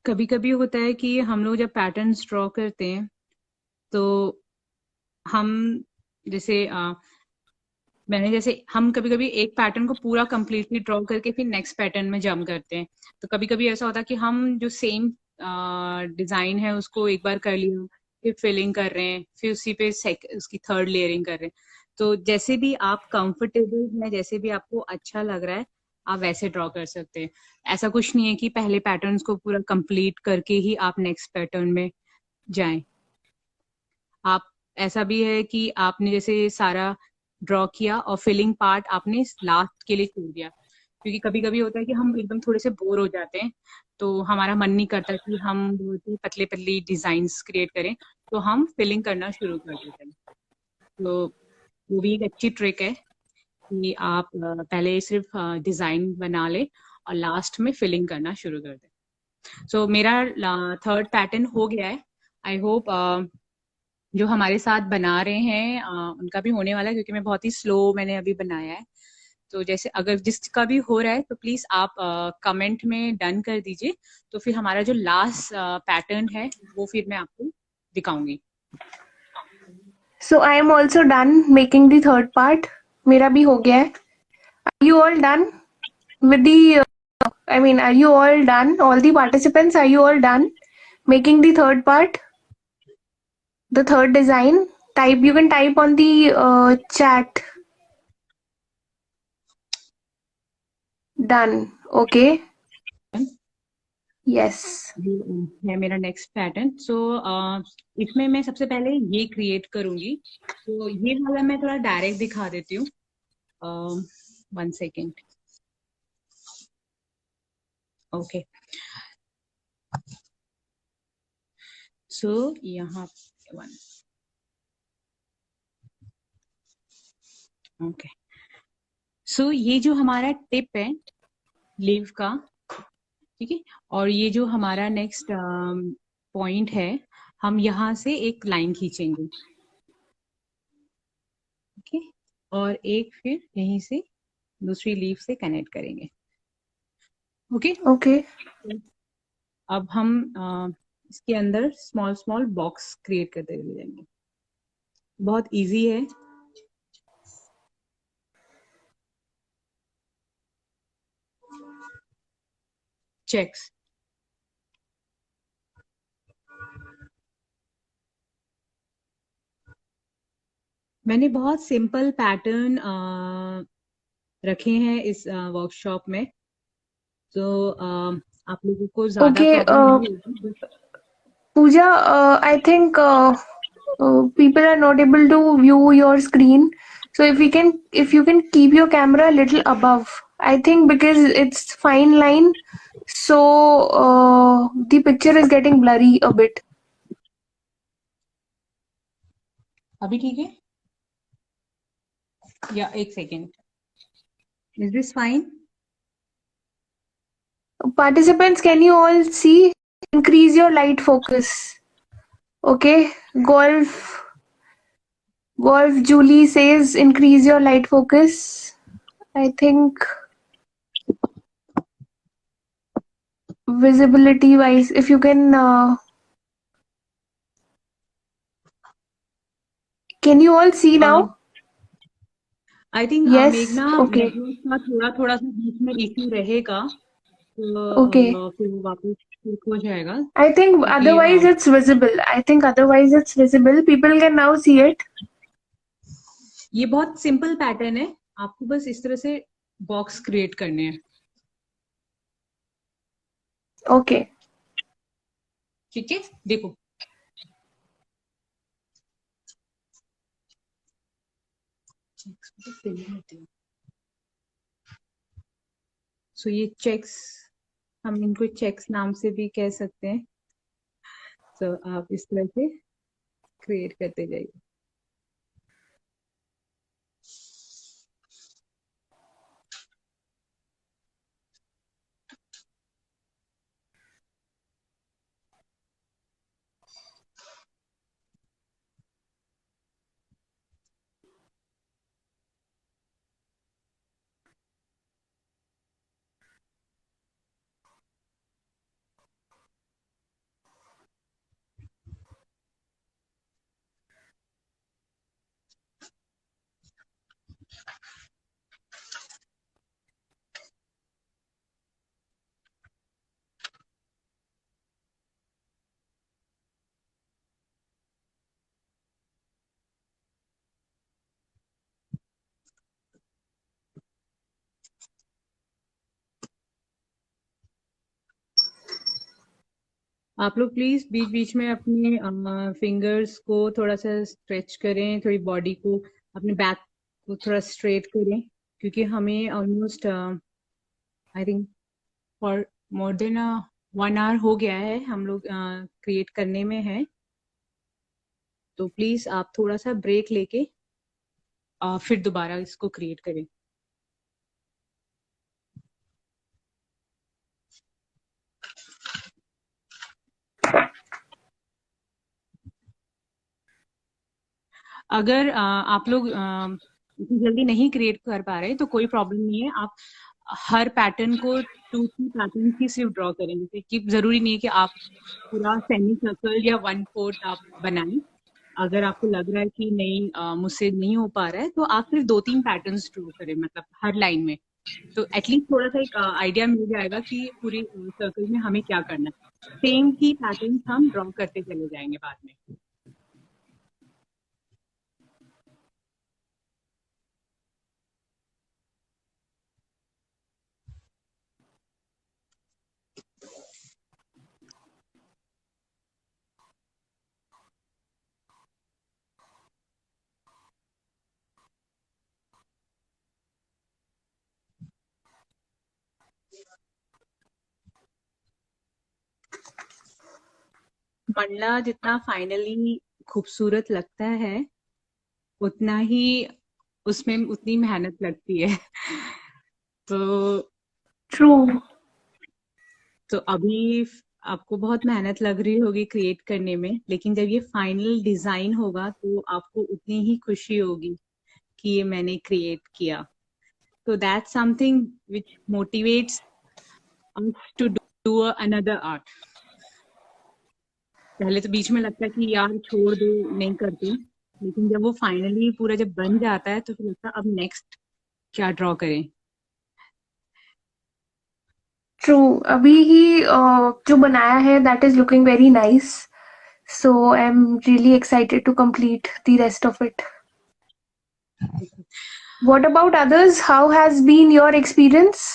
कभी कभी होता है कि हम लोग जब पैटर्न्स ड्रॉ करते हैं तो हम जैसे हम कभी कभी एक पैटर्न को पूरा कंप्लीटली ड्रॉ करके फिर नेक्स्ट पैटर्न में जंप करते हैं। तो कभी कभी ऐसा होता है कि हम जो सेम डिजाइन है उसको एक बार कर लिया, फिर फिलिंग कर रहे हैं, फिर उसी पे उसकी थर्ड लेयरिंग कर रहे हैं। तो जैसे भी आप कंफर्टेबल है, जैसे भी आपको अच्छा लग रहा है, आप वैसे ड्रॉ कर सकते हैं। ऐसा कुछ नहीं है कि पहले पैटर्न्स को पूरा कंप्लीट करके ही आप नेक्स्ट पैटर्न में जाएं। आप ऐसा भी है कि आपने जैसे सारा ड्रॉ किया और फिलिंग पार्ट आपने लास्ट के लिए छोड़ दिया, क्योंकि कभी कभी होता है कि हम एकदम थोड़े से बोर हो जाते हैं, तो हमारा मन नहीं करता कि हम बहुत ही पतले पतली डिजाइन्स क्रिएट करें, तो हम फिलिंग करना शुरू कर देते हैं। तो वो भी एक अच्छी ट्रिक है कि आप पहले सिर्फ डिजाइन बना ले और लास्ट में फिलिंग करना शुरू कर दें। सो मेरा थर्ड पैटर्न हो गया है। आई होप जो हमारे साथ बना रहे हैं उनका भी होने वाला है, क्योंकि मैं बहुत ही स्लो मैंने अभी बनाया है। तो जैसे अगर जिसका भी हो रहा है तो प्लीज आप कमेंट में डन कर दीजिए, तो फिर हमारा जो लास्ट पैटर्न है वो फिर मैं आपको दिखाऊंगी। So I am also done making the third part. मेरा भी हो गया है. Are you all done with the? Are you all done? All the participants, are you all done making the third part, the third design? You can type on the chat. Done. Okay. Yes. ये है मेरा नेक्स्ट पैटर्न। सो इसमें मैं सबसे पहले ये क्रिएट करूंगी, तो ये वाला मैं थोड़ा डायरेक्ट दिखा देती हूँ। 1 सेकेंड। ओके, सो यहाँ 1, ओके। सो ये जो हमारा टिप है लीव का, ठीक है, और ये जो हमारा नेक्स्ट पॉइंट है, हम यहाँ से एक लाइन खींचेंगे, ओके, और एक फिर यहीं से दूसरी लीफ से कनेक्ट करेंगे, ओके। Okay. अब हम इसके अंदर स्मॉल स्मॉल बॉक्स क्रिएट करते हुए जाएंगे। बहुत इजी है। चेक्स, मैंने बहुत सिंपल पैटर्न रखे हैं इस वर्कशॉप में, तो आप लोगों को ज्यादा Okay. प्रॉब्लम नहीं होगी। Pooja, I think people are not able to view your screen. So if you can keep your camera a little above, I think because it's fine line, so the picture is getting blurry a bit. अभी ठीक है या एक second. Is this fine? Participants, can you all see? Increase your light focus. Okay. Golf Julie says increase your light focus. I think visibility wise, if you can you all see Uh, now? I think Yes. मेघना Okay. नेटवर्क का थोड़ा थोड़ा सा बीच में इश्यू रहेगा, Okay. तो फिर वो वापस ठीक हो जाएगा, I think क्योंकि otherwise it's visible. I think otherwise it's visible. People can now see it. ये बहुत सिंपल पैटर्न है, आपको बस इस तरह से बॉक्स क्रिएट करने हैं. Okay. ठीक है, देखो. सो ये चेक्स, हम इनको चेक्स नाम से भी कह सकते हैं. तो आप इस तरह से क्रिएट करते जाइए. आप लोग प्लीज बीच बीच में अपने फिंगर्स को थोड़ा सा स्ट्रेच करें, थोड़ी बॉडी को, अपने बैक को थोड़ा स्ट्रेट करें, क्योंकि हमें almost I think for more than 1 hour हो गया है, हम लोग क्रिएट करने में है. तो प्लीज आप थोड़ा सा ब्रेक लेके फिर दोबारा इसको क्रिएट करें. अगर आप लोग इतनी जल्दी नहीं क्रिएट कर पा रहे तो कोई प्रॉब्लम नहीं है. आप हर पैटर्न को 2-3 पैटर्न ही सिर्फ ड्रॉ करें, जैसे कि जरूरी नहीं है कि आप पूरा सेमी सर्कल या 1/4 आप बनाएं. अगर आपको लग रहा है कि नहीं मुझसे नहीं हो पा रहा है, तो आप सिर्फ 2-3 पैटर्न्स ड्रॉ करें, मतलब हर लाइन में. तो एटलीस्ट थोड़ा सा एक आइडिया मिल जाएगा कि पूरी सर्कल में हमें क्या करना है. सेम ही पैटर्न्स हम ड्रॉ करते चले जाएंगे बाद में. मंडला जितना फाइनली खूबसूरत लगता है, उतना ही उसमें उतनी मेहनत लगती है. तो True. तो अभी आपको बहुत मेहनत लग रही होगी क्रिएट करने में, लेकिन जब ये फाइनल डिजाइन होगा तो आपको उतनी ही खुशी होगी कि ये मैंने क्रिएट किया. तो that's something which motivates us to do another art. पहले तो बीच में लगता है कि यार छोड़ दो, नहीं करती, लेकिन जब वो फाइनली पूरा जब बन जाता है तो फिर लगता है अब नेक्स्ट क्या ड्रॉ करें. True. अभी ही जो बनाया है that is looking very nice. So I'm really excited to complete the rest of it. What about others? How has been your experience?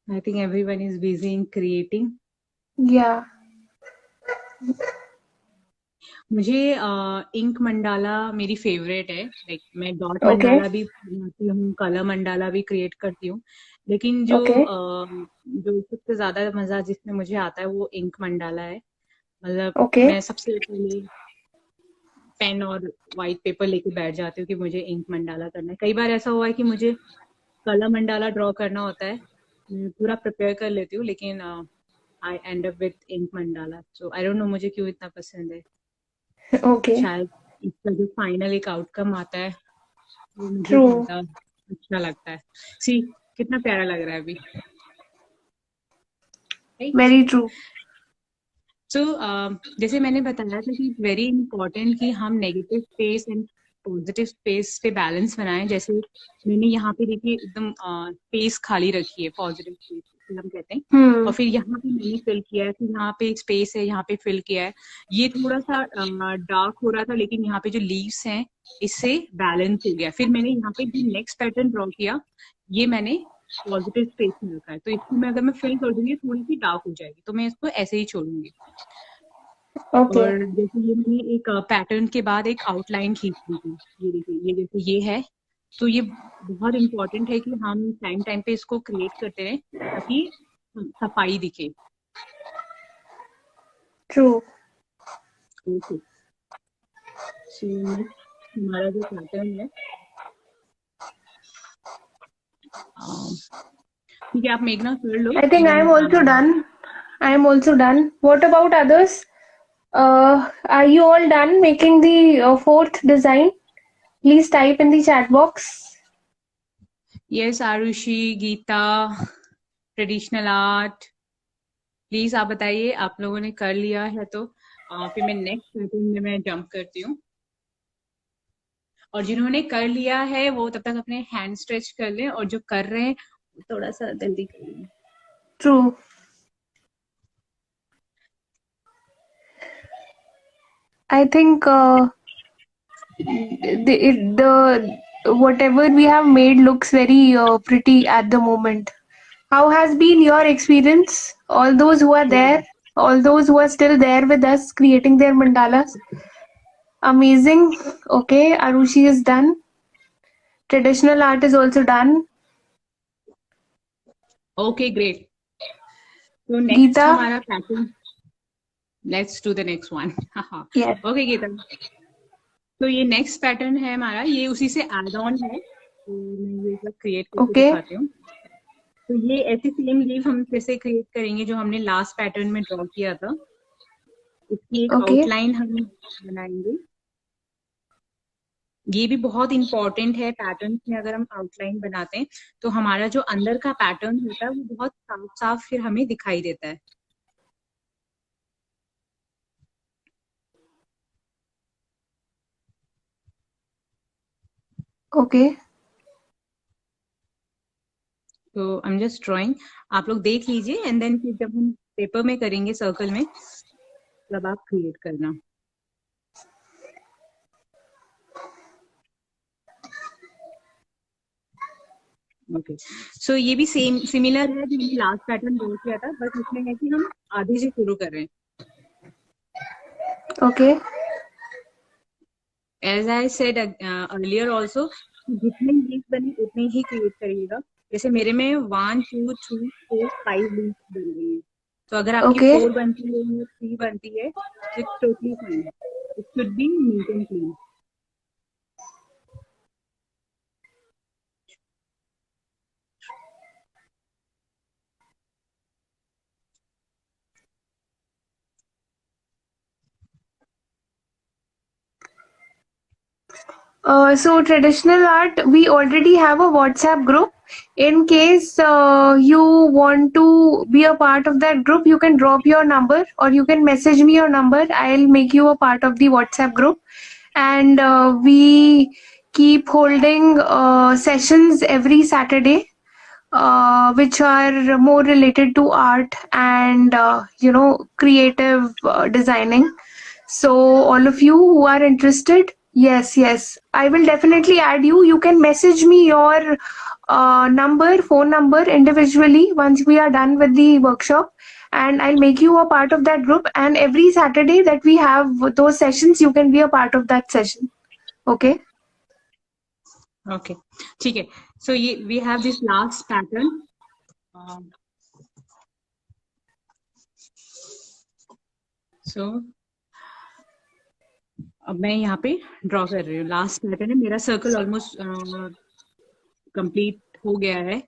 I think everyone is busy in creating. Yeah. मुझे इंक मंडाला मेरी फेवरेट है. लाइक मैं डॉट Okay. मंडाला भी बनाती हूँ, कलर मंडाला भी क्रिएट करती हूँ, लेकिन जो Okay. जो सबसे ज्यादा मजा जिसमें मुझे आता है वो इंक मंडाला है. मतलब Okay. मैं सबसे पहले पेन और व्हाइट पेपर लेके बैठ जाती हूँ कि मुझे इंक मंडाला करना है। कई बार ऐसा हुआ है कि मुझे कलर मंडाला ड्रॉ करना होता है, मैं पूरा प्रिपेयर कर लेती हूँ, लेकिन I end up with ink mandala. So I don't know मुझे क्यों इतना पसंद है। Okay. शायद इसका जो फाइनल एक आउटकम आता है वो मुझे True. ज्यादा अच्छा लगता है। सी कितना प्यारा लग रहा है अभी, राइट? Very true. सो जैसे मैंने बताया था कि वेरी इंपॉर्टेंट कि हम negative space and positive space पे बैलेंस बनाएं। जैसे मैंने यहाँ पे देखिए एकदम स्पेस खाली रखी है, पॉजिटिव स्पेस हम कहते हैं, और Hmm. फिर यहाँ पे मैंने फिल किया है, फिर यहाँ पे एक स्पेस है, यहाँ पे फिल किया है। ये थोड़ा सा डार्क हो रहा था, लेकिन यहाँ पे जो लीव्स हैं इससे बैलेंस हो गया। फिर मैंने यहाँ पे जो नेक्स्ट पैटर्न ड्रॉ किया, ये मैंने पॉजिटिव स्पेस में रखा है, तो इसको मैं अगर मैं फिल कर दूंगी थोड़ी सी डार्क हो जाएगी, तो मैं इसको ऐसे ही छोड़ूंगी। Okay. और जैसे ये मैंने एक पैटर्न के बाद एक आउटलाइन खींच दी थी, ये देखिए, ये जैसे ये है, तो ये बहुत इंपॉर्टेंट है कि हम टाइम टाइम पे इसको क्रिएट करते रहें ताकि सफाई दिखे। True. ओके, सो नेक्स्ट हमारा जो पैटर्न है, ठीक है, आप मेघना कर लो, I think I am also done. I am also done. What about others? Are you all done making the fourth design? Please type in the chat box. Yes Arushi, Geeta, traditional art, please आप बताइए आप लोगों ने कर लिया है तो फिर मैं नेक्स्ट पैटर्न में मैं जंप करती हूँ। और जिन्होंने कर लिया है वो तब तक अपने हैंड स्ट्रेच कर लें, और जो कर रहे हैं थोड़ा सा जल्दी कर लें। True. I think the whatever we have made looks very pretty at the moment. How has been your experience? All those who are there, all those who are still there with us creating their mandalas. Amazing. Okay, Arushi is done. Traditional art is also done. Okay great, तो नेक्स्ट Geeta, हमारा pattern, let's do the next one. yes. Okay Geeta, तो ये नेक्स्ट पैटर्न है हमारा, ये उसी से एड ऑन है, तो मैं ये सब क्रिएट करके Okay, दिखाती हूँ। तो ये ऐसी सेम लीव हम फिर से क्रिएट करेंगे जो हमने लास्ट पैटर्न में ड्रॉ किया था, इसकी एक okay, आउटलाइन हम बनाएंगे। ये भी बहुत इंपॉर्टेंट है, पैटर्न में अगर हम आउटलाइन बनाते हैं तो हमारा जो अंदर का पैटर्न होता है वो बहुत साफ साफ फिर हमें दिखाई देता है। okay. तो आई एम जस्ट ड्रॉइंग, आप लोग देख लीजिए, एंड देन फिर जब हम पेपर में करेंगे सर्कल में तब आप क्रिएट करना। ओके, सो ये भी सेम सिमिलर है जो हमने लास्ट पैटर्न ड्रॉ किया था, बस इसमें है कि हम आधे से शुरू कर रहे हैं। Okay, as I said earlier also, जितने लीव्स बने उतने ही क्रिएट करिएगा। जैसे मेरे में 1 2 3 4 5 लीव्स बन रही है, तो अगर आपकी okay. 4 बनती है या 3 बनती है, it's totally fine, it should be neat and clean. So traditional art, we already have a WhatsApp group. In case you want to be a part of that group, you can drop your number or you can message me your number. I'll make you a part of the WhatsApp group. And we keep holding sessions every Saturday, which are more related to art and creative designing. So all of you who are interested, yes, I will definitely add you. You can message me your phone number individually once we are done with the workshop, and I'll make you a part of that group. And every Saturday that we have those sessions, you can be a part of that session. Okay. Okay, ठीक है, सो ये we have this last pattern. So अब मैं यहाँ पे ड्रॉ कर रही हूँ। लास्ट पैटर्न है मेरा, सर्कल ऑलमोस्ट कंप्लीट हो गया है।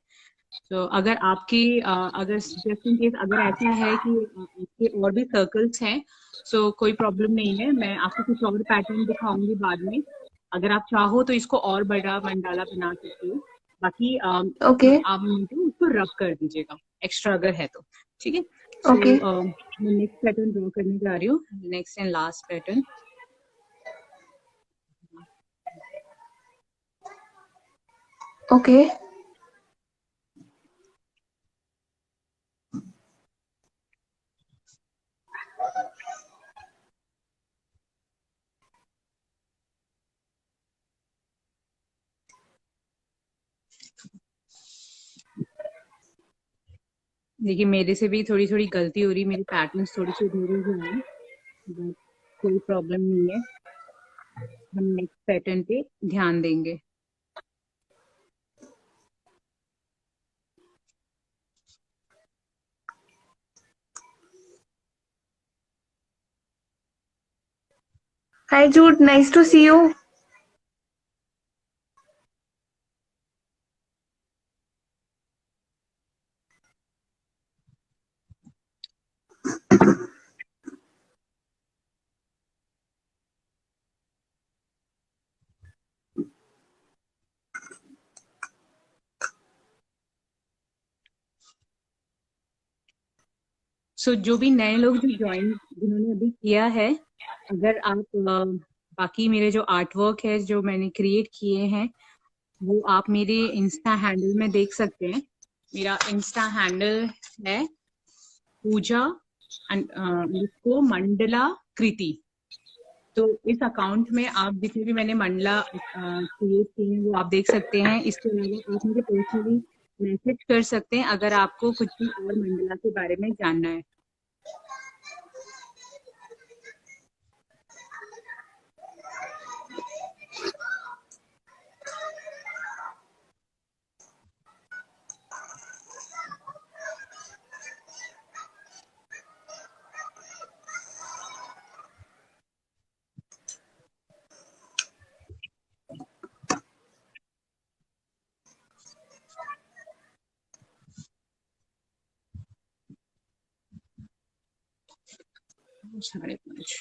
तो अगर आपकी अगर जस्ट इन केस अगर ऐसा है कि आपके और भी सर्कल्स हैं, सो कोई प्रॉब्लम नहीं है, मैं आपको कुछ और पैटर्न दिखाऊंगी बाद में। अगर आप चाहो तो इसको और बड़ा मंडाला बना सकते हो। बाकी Okay. आप मुझे उसको रब कर दीजिएगा एक्स्ट्रा अगर है तो, ठीक है। Okay. सो मैं नेक्स्ट पैटर्न ड्रॉ करने जा रही हूँ, next and last pattern. Okay. देखिए मेरे से भी थोड़ी थोड़ी गलती हो रही, मेरी पैटर्न्स थोड़ी सी धीरे से हैं, बट कोई प्रॉब्लम नहीं है, हम नेक्स्ट पैटर्न पे ध्यान देंगे। Hi Jude, nice to see you. सो जो भी नए लोग जो ज्वाइन जिन्होंने अभी किया है, अगर आप बाकी मेरे जो आर्ट वर्क है जो मैंने क्रिएट किए हैं वो आप मेरे इंस्टा हैंडल में देख सकते हैं। मेरा इंस्टा हैंडल है पूजा इसको मंडला कृति। तो इस अकाउंट में आप जितने भी मैंने मंडला क्रिएट किए हैं वो आप देख सकते हैं। इसके अलावा आप मुझे पर्सनली मैसेज कर सकते हैं अगर आपको कुछ भी और मंडला के बारे में जानना है। साढ़े पाँच।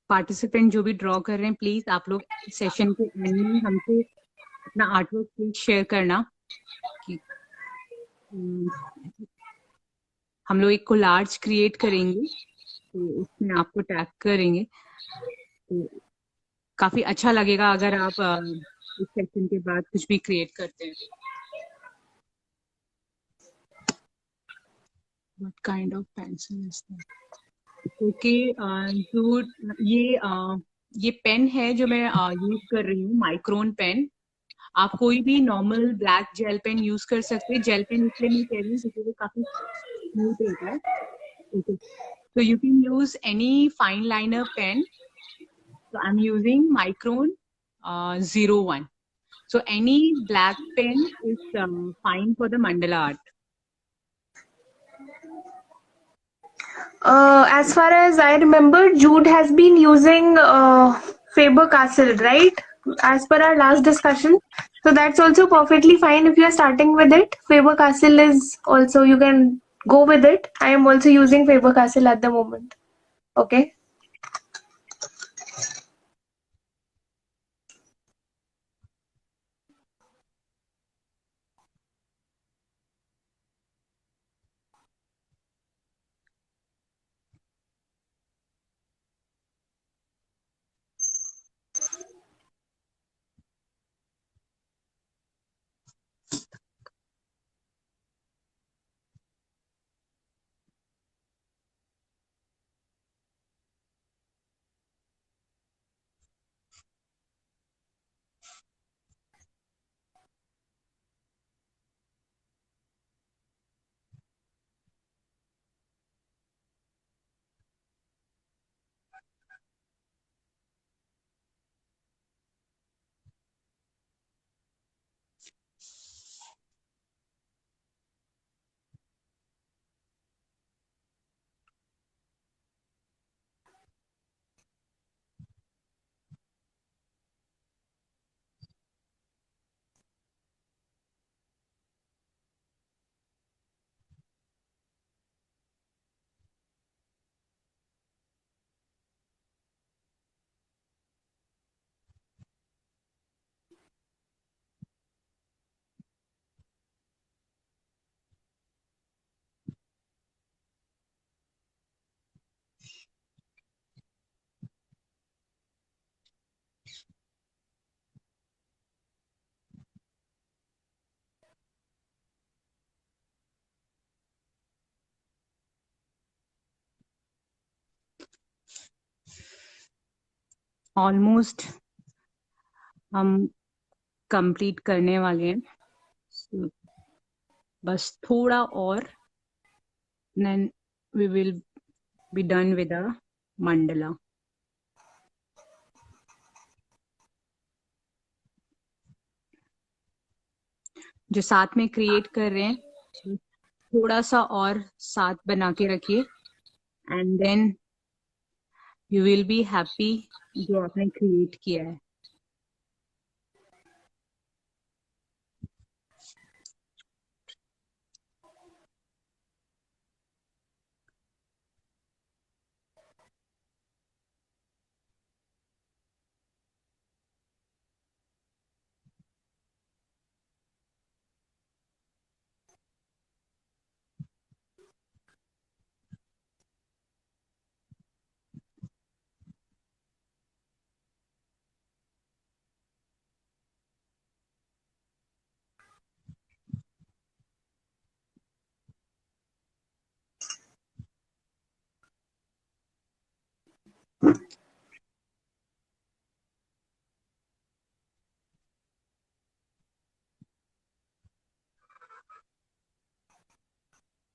पार्टिसिपेंट जो भी ड्रॉ कर रहे हैं प्लीज आप लोग सेशन के एंड में हमसे अपना आर्टवर्क प्लीज शेयर करना कि हम लोग एक कोलाज क्रिएट करेंगे तो उसमें आपको टैग करेंगे। तो काफी अच्छा लगेगा अगर आप इस सेशन के बाद कुछ भी क्रिएट करते हैं। What kind of pencil is that? Okay जो ये पेन है जो मैं यूज कर रही हूँ, माइक्रोन पेन। आप कोई भी normal black gel pen use कर सकते हैं। जेल पेन इसलिए मैं कह रही हूँ क्योंकि वो काफी स्मूथ रहता है। Okay, so you can use any fine liner pen. So I'm using Micron 01. So any black pen is fine for the mandala art. As far as I remember, Jude has been using Faber-Castell, right? As per our last discussion. So that's also perfectly fine if you are starting with it. Faber-Castell is also, you can go with it. I am also using Faber-Castell at the moment. Okay. Almost हम कंप्लीट करने वाले हैं। So, बस थोड़ा और, then we will be done with the mandala. जो साथ में क्रिएट कर रहे हैं, थोड़ा सा और साथ बना के रखिए, and then you will be happy जो आपने क्रिएट किया है।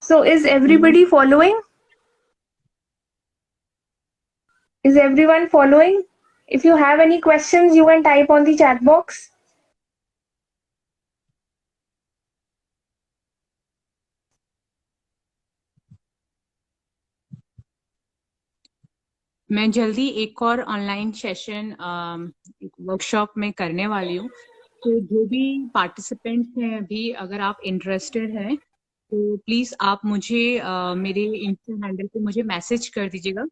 So is everybody following? Is everyone following? If you have any questions, you can type on the chat box. मैं जल्दी एक और ऑनलाइन सेशन एक वर्कशॉप में करने वाली हूँ, तो जो भी पार्टिसिपेंट्स हैं अभी, अगर आप इंटरेस्टेड हैं तो प्लीज आप मुझे मेरे इंस्टा हैंडल पे मुझे मैसेज कर दीजिएगा,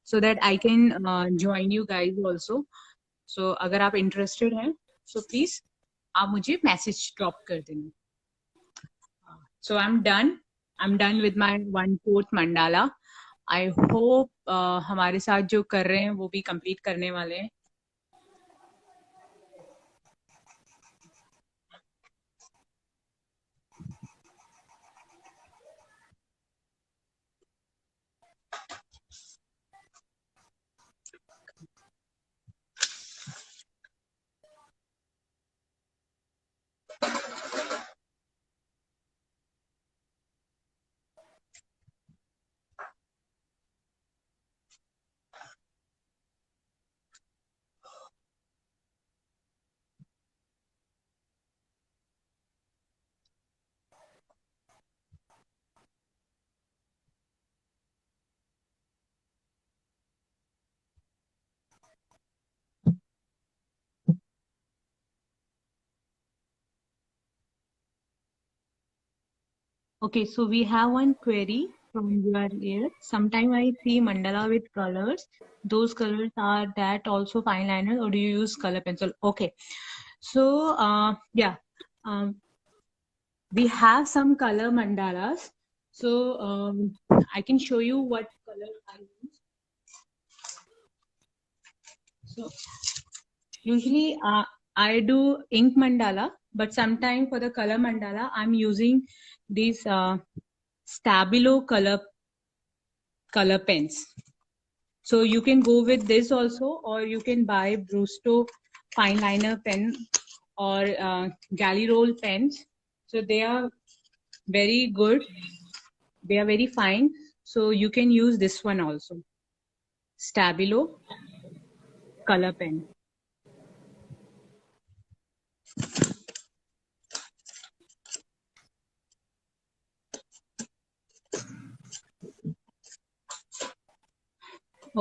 so that I can join you guys also. So अगर आप इंटरेस्टेड हैं सो प्लीज आप मुझे मैसेज ड्रॉप कर देना। So I am done with my 1/4 mandala. I hope हमारे साथ जो कर रहे हैं वो भी कंप्लीट करने वाले हैं। Okay, so we have one query from your ear. Sometime I see mandala with colors. Those colors are that also fine liner, or do you use color pencil? Okay, so yeah, um, we have some color mandalas. So I can show you what color I use. So usually I do ink mandala, but sometime for the color mandala, I'm using these Stabilo color pens. So you can go with this also, or you can buy Brusto fine liner pen or Galley Roll pens. So they are very good. They are very fine. So you can use this one also. Stabilo color pen.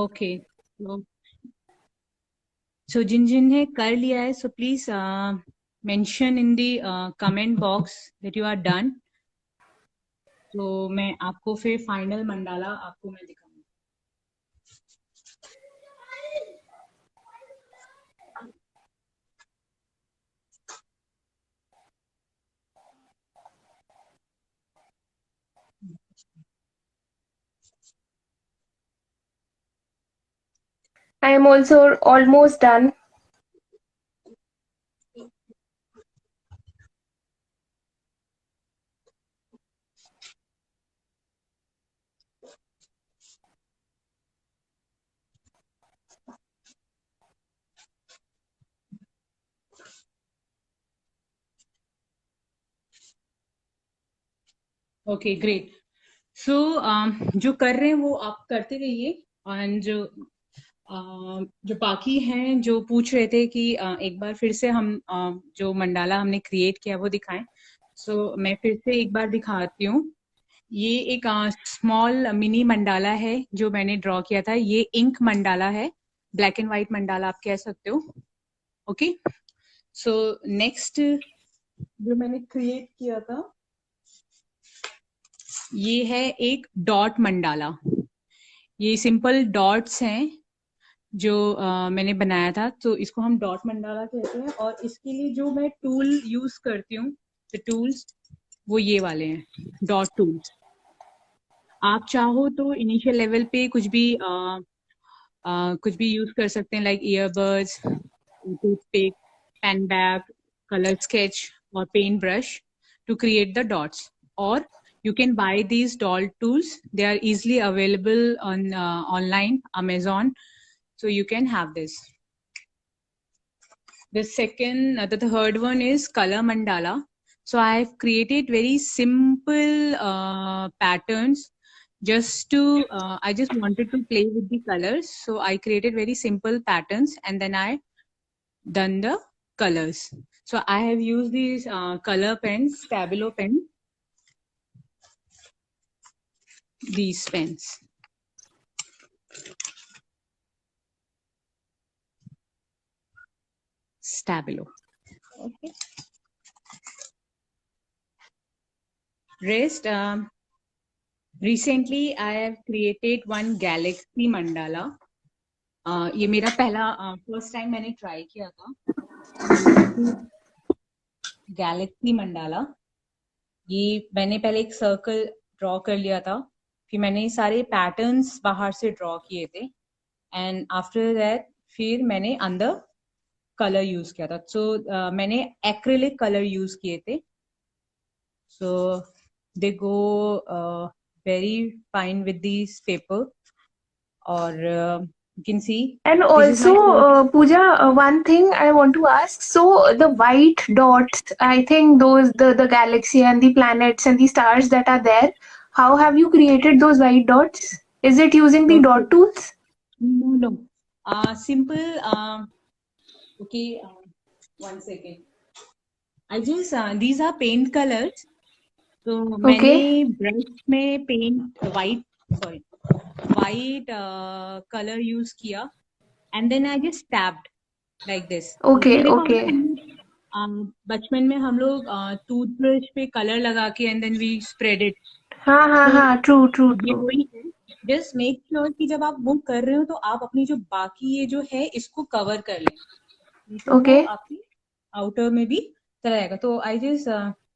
Okay. So जिन जिन ने कर लिया है, so please mention in the comment box that you are done. तो मैं आपको फिर फाइनल मंडाला आपको मैं दिखाऊंगी। I am also almost done. Okay great. So जो कर रहे हैं वो आप करते रहिए, और जो बाकी हैं जो पूछ रहे थे कि एक बार फिर से हम जो मंडाला हमने क्रिएट किया वो दिखाएं। सो मैं फिर से एक बार दिखाती हूँ। ये एक स्मॉल मिनी मंडाला है जो मैंने ड्रॉ किया था। ये इंक मंडाला है, ब्लैक एंड व्हाइट मंडाला आप कह सकते हो। ओके, सो नेक्स्ट जो मैंने क्रिएट किया था ये है एक डॉट मंडाला। ये सिंपल डॉट्स हैं जो मैंने बनाया था, तो इसको हम डॉट मंडाला कहते हैं। और इसके लिए जो मैं टूल यूज करती हूँ, द टूल्स वो ये वाले हैं, डॉट टूल्स। आप चाहो तो इनिशियल लेवल पे कुछ भी यूज कर सकते हैं, like earbuds, toothpick, pen bag, colour sketch और paint brush to create the dots. Or you can buy these doll tools. They are easily available on online, Amazon. So you can have this. The third one is color mandala. So I've created very simple patterns just to, I just wanted to play with the colors. So I created very simple patterns and then I done the colors. So I have used these color pens, Stabilo pen, these pens. Stabilo. Okay. Rest, recently I have created one galaxy mandala. ये मेरा पहला फर्स्ट टाइम मैंने ट्राई किया था गैलेक्सी मंडाला। ये मैंने पहले एक सर्कल ड्रॉ कर लिया था, फिर मैंने सारे पैटर्न्स बाहर से ड्रॉ किए थे, एंड आफ्टर दैट फिर मैंने अंदर कलर यूज किया था। सो मैंने एक्रिलिक कलर यूज किए थे, so they go very fine with this paper. और you can see And this is also, my first. Pooja, one thing I want to ask. So the white dots, I think those the galaxy and the planets and the stars that are there. How have you created those white dots? Is it using the Okay. dot tools? No. Simple. Okay. One second. I just these are paint colors. तो मैंने Okay. ब्रश में पेंट वाइट कलर यूज किया, and then I just tapped like this. Okay. ये देखा होगा Okay. हम लोग बचपन में हम लोग टूथब्रश पे कलर लगा के and then we spread it. तो हाँ. True. True. ये True. वही है। जस्ट मेक श्योर कि जब आप वो कर रहे हो तो आप अपनी जो बाकी ये जो है इसको कवर कर लें, तो वो Okay. आपकी आउटर में भी चला जाएगा। तो आई जस्ट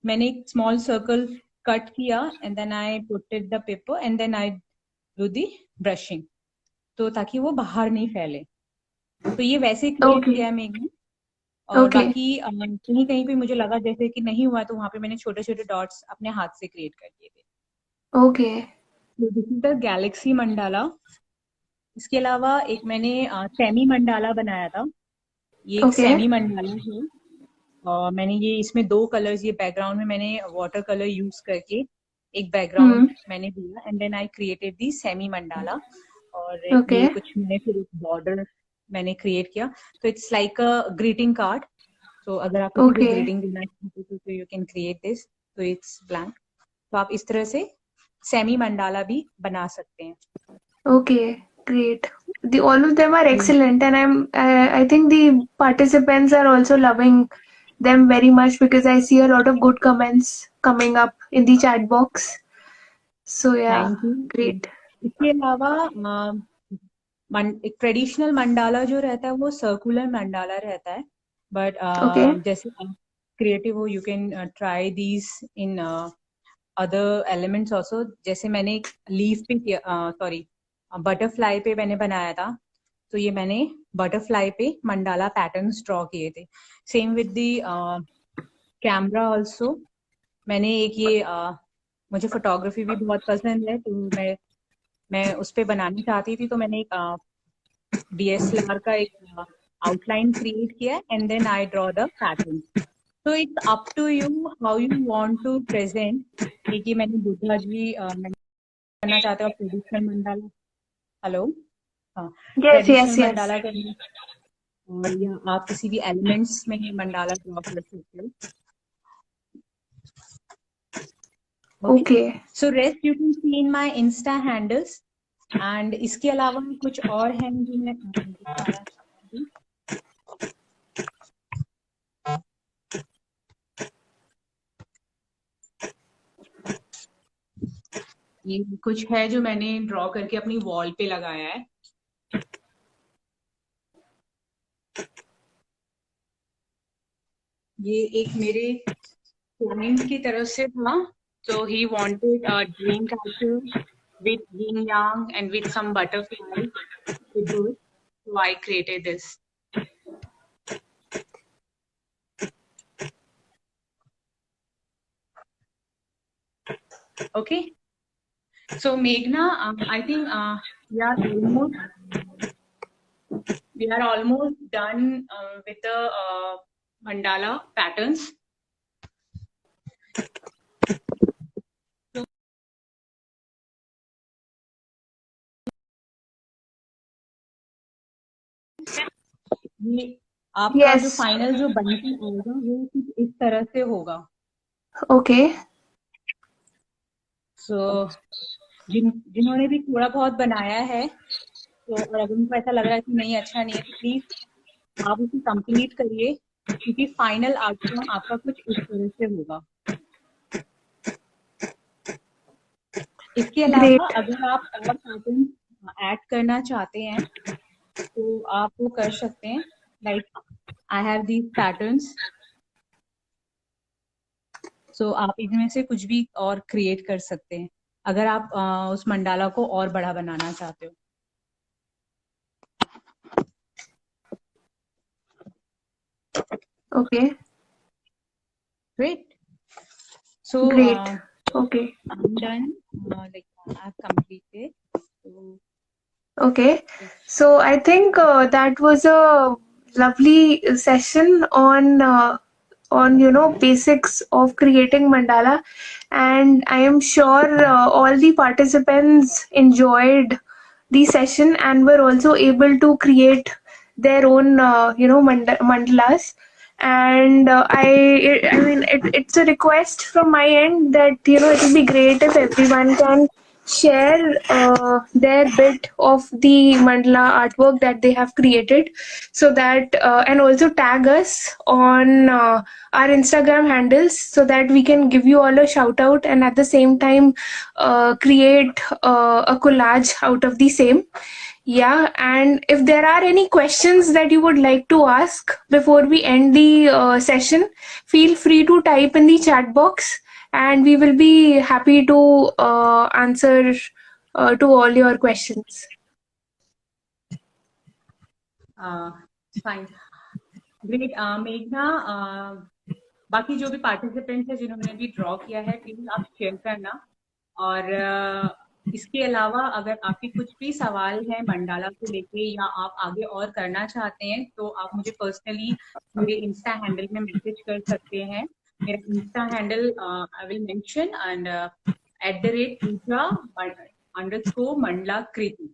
मैंने एक स्मॉल सर्कल कट किया and then I put it the paper and then I do the brushing, तो ताकि वो बाहर नहीं फैले। तो ये वैसे क्रिएट Okay. किया है मैंने। और Okay. बाकी कहीं कहीं पे मुझे लगा जैसे कि नहीं हुआ, तो वहां पे मैंने छोटे छोटे डॉट्स अपने हाथ से क्रिएट कर दिए थे। Okay. तो this is the Galaxy mandala. इसके अलावा एक मैंने सेमी मंडाला बनाया था। ये एक Okay. सेमी मंडाला है। मैंने ये इसमें दो कलर्स, ये बैकग्राउंड में मैंने वाटर कलर यूज करके एक बैकग्राउंड मैंने दिया and then I created the semi mandala. और ये Okay. कुछ मैंने फिर एक बॉर्डर मैंने क्रिएट किया। तो it's like a greeting card. तो अगर आप किसी को Okay. ग्रीटिंग देना चाहते हो तो यू कैन क्रिएट दिस। तो इट्स ब्लैंक। तो आप इस तरह से सेमी मंडाला भी बना सकते हैं। Okay. Great. All of them are excellent, and I think the participants are also loving them very much because I see a lot of good comments coming up in the chat box. So yeah, thank you. great. इसके अलावा एक ट्रेडिशनल मंडाला जो रहता है वो सर्कुलर मंडाला रहता है, बट Okay. जैसे आप क्रिएटिव हो you can try these in other elements also. जैसे मैंने लीफ पे सॉरी बटरफ्लाई पे मैंने बनाया था, तो ये मैंने बटरफ्लाई पे मंडाला पैटर्न्स ड्रॉ किए थे। Same with the camera also. मैंने एक ये मुझे फोटोग्राफी भी बहुत पसंद है, तो मैं उस पर बनाना चाहती थी, तो मैंने एक DSLR का एक आउटलाइन क्रिएट किया and then I draw the pattern. So it's up to you how you want to present. देखिए मैंने बुद्धा जी करना चाहते हो ट्रेडिशनल मंडाला. हेलो. हाँ, Yes, traditional yes, yes. Mandala करना, और या आप किसी भी एलिमेंट्स में मंडाला ड्रॉ कर सकते हो. Okay. So rest you can see in my Insta handles. And इसके अलावा कुछ और हैं जो मैं दिखाना चाहती हूँ. ये कुछ है जो मैंने ड्रॉ करके अपनी वॉल पे लगाया है. ये एक मेरे क्लाइंट की तरफ से था. So he wanted a dream catcher with yin yang and with some butterflies to do it. So I created this. Okay. So Meghna, I think we are almost done with the mandala patterns. ये आपका जो Yes. फाइनल जो बन के आएगा वो कुछ इस तरह से होगा. Okay. So जिन्होंने भी थोड़ा बहुत बनाया है, तो और अगर उनको ऐसा लग रहा है कि नहीं अच्छा नहीं है, तो प्लीज आप उसे कंप्लीट करिए, क्योंकि फाइनल आउटकम आपका कुछ इस तरह से होगा. इसके अलावा Great. अगर आप और पैटर्न ऐड करना चाहते हैं तो आप वो कर सकते हैं. Like I have these patterns. So आप इनमें से कुछ भी और क्रिएट कर सकते हैं अगर आप उस मंडाला को और बड़ा बनाना चाहते हो. Okay. Great. So Great. Okay. I'm done. Like I've completed. So, Okay. So I think that was a lovely session on basics of creating mandala, and I am sure all the participants enjoyed the session and were also able to create their own mandalas. And I mean it's a request from my end that it will be great if everyone can share their bit of the mandala artwork that they have created, so that and also tag us on our Instagram handles, so that we can give you all a shout out and at the same time create a collage out of the same. Yeah, and if there are any questions that you would like to ask before we end the session, feel free to type in the chat box, and we will be happy to answer to all your questions. Fine. Great. मेघना, बाकी जो भी पार्टिसिपेंट्स हैं जिन्होंने भी ड्रॉ किया है, प्लीज आप शेयर करना. और इसके अलावा अगर आपके कुछ भी सवाल हैं मंडाला को लेके या आप आगे और करना चाहते हैं, तो आप मुझे पर्सनली मेरे इंस्टा हैंडल में मैसेज कर सकते हैं. मेरा Insta handle I will mention and @puja_mandalakriti.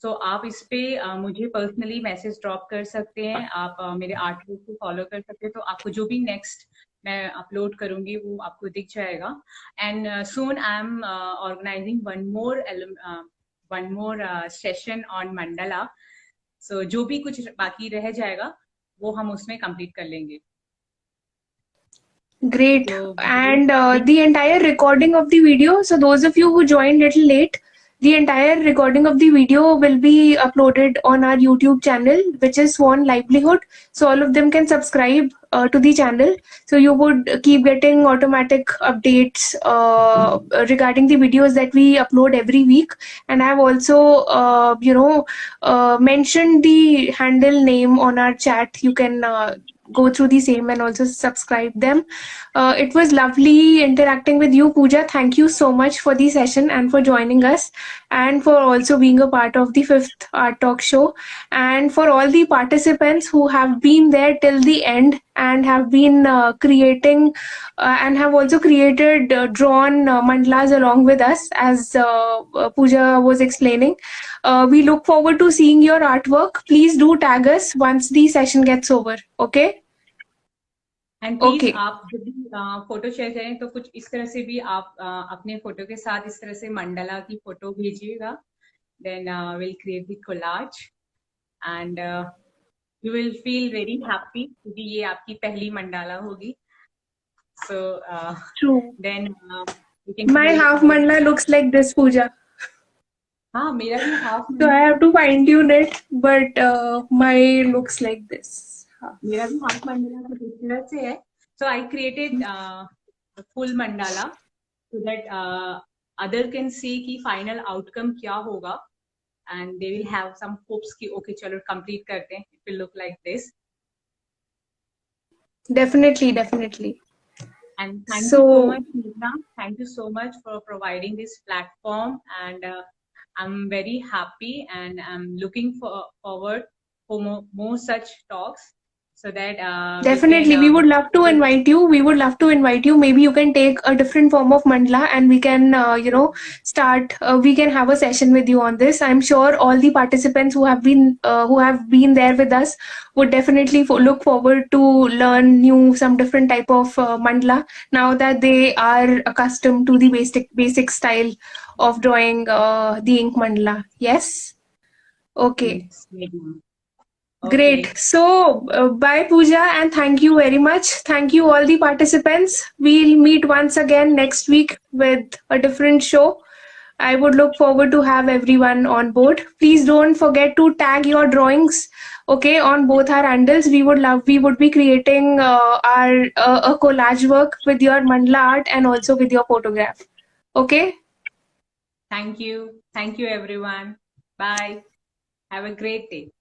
सो आप इस पे मुझे पर्सनली मैसेज ड्रॉप कर सकते हैं. आप मेरे आर्टवर्क को फॉलो कर सकते हैं, तो आपको जो भी नेक्स्ट मैं अपलोड करूंगी वो आपको दिख जाएगा. And soon I am organising one more session on mandala. So जो भी कुछ बाकी रह जाएगा वो हम उसमें कंप्लीट कर लेंगे. Great. And the entire recording of the video, so those of you who joined little late, the entire recording of the video will be uploaded on our YouTube channel, which is Swan Livelihood. So all of them can subscribe to the channel. So you would keep getting automatic updates regarding the videos that we upload every week. And I have also, mentioned the handle name on our chat. You can go through the same and also subscribe them. It was lovely interacting with you, Pooja. Thank you so much for the session and for joining us. and for also being a part of the Fifth Art Talk Show, and for all the participants who have been there till the end and have been creating and have also created drawn mandalas along with us, as Pooja was explaining. We look forward to seeing your artwork. Please do tag us once the session gets over. Okay? And please Okay. आप जब भी फोटो शेयर करें तो कुछ इस तरह से भी आप अपने फोटो के साथ इस तरह से मंडला की फोटो भेजिएगा, then will create the collage and you will feel very happy क्योंकि ये आपकी पहली मंडाला होगी. So True. Then My half mandala looks like this, Pooja. हाँ, मेरा भी half So I have to fine tune it, but my looks like this. मेरा भी हाफ मंडाला कुछ इस तरह से है. So I created full mandala so that other can see कि final outcome क्या होगा, and they will have some hopes कि okay चलो complete करते हैं, it will look like this. Definitely, definitely. And thank you So so much, Meghna. Thank you so much for providing this platform, and I'm very happy and I'm looking forward for more such talks so that definitely, we would love to invite you. We would love to invite you. Maybe you can take a different form of mandala, and we can, start. We can have a session with you on this. I'm sure all the participants who have been there with us would definitely look forward to learn some different type of mandala now that they are accustomed to the basic style of drawing the ink mandala. Yes. Okay. Great. So, bye, Pooja, and thank you very much. Thank you, all the participants. We'll meet once again next week with a different show. I would look forward to have everyone on board. Please don't forget to tag your drawings, okay, on both our handles. We would be creating our a collage work with your mandala art and also with your photograph. Okay. Thank you everyone. Bye. Have a great day.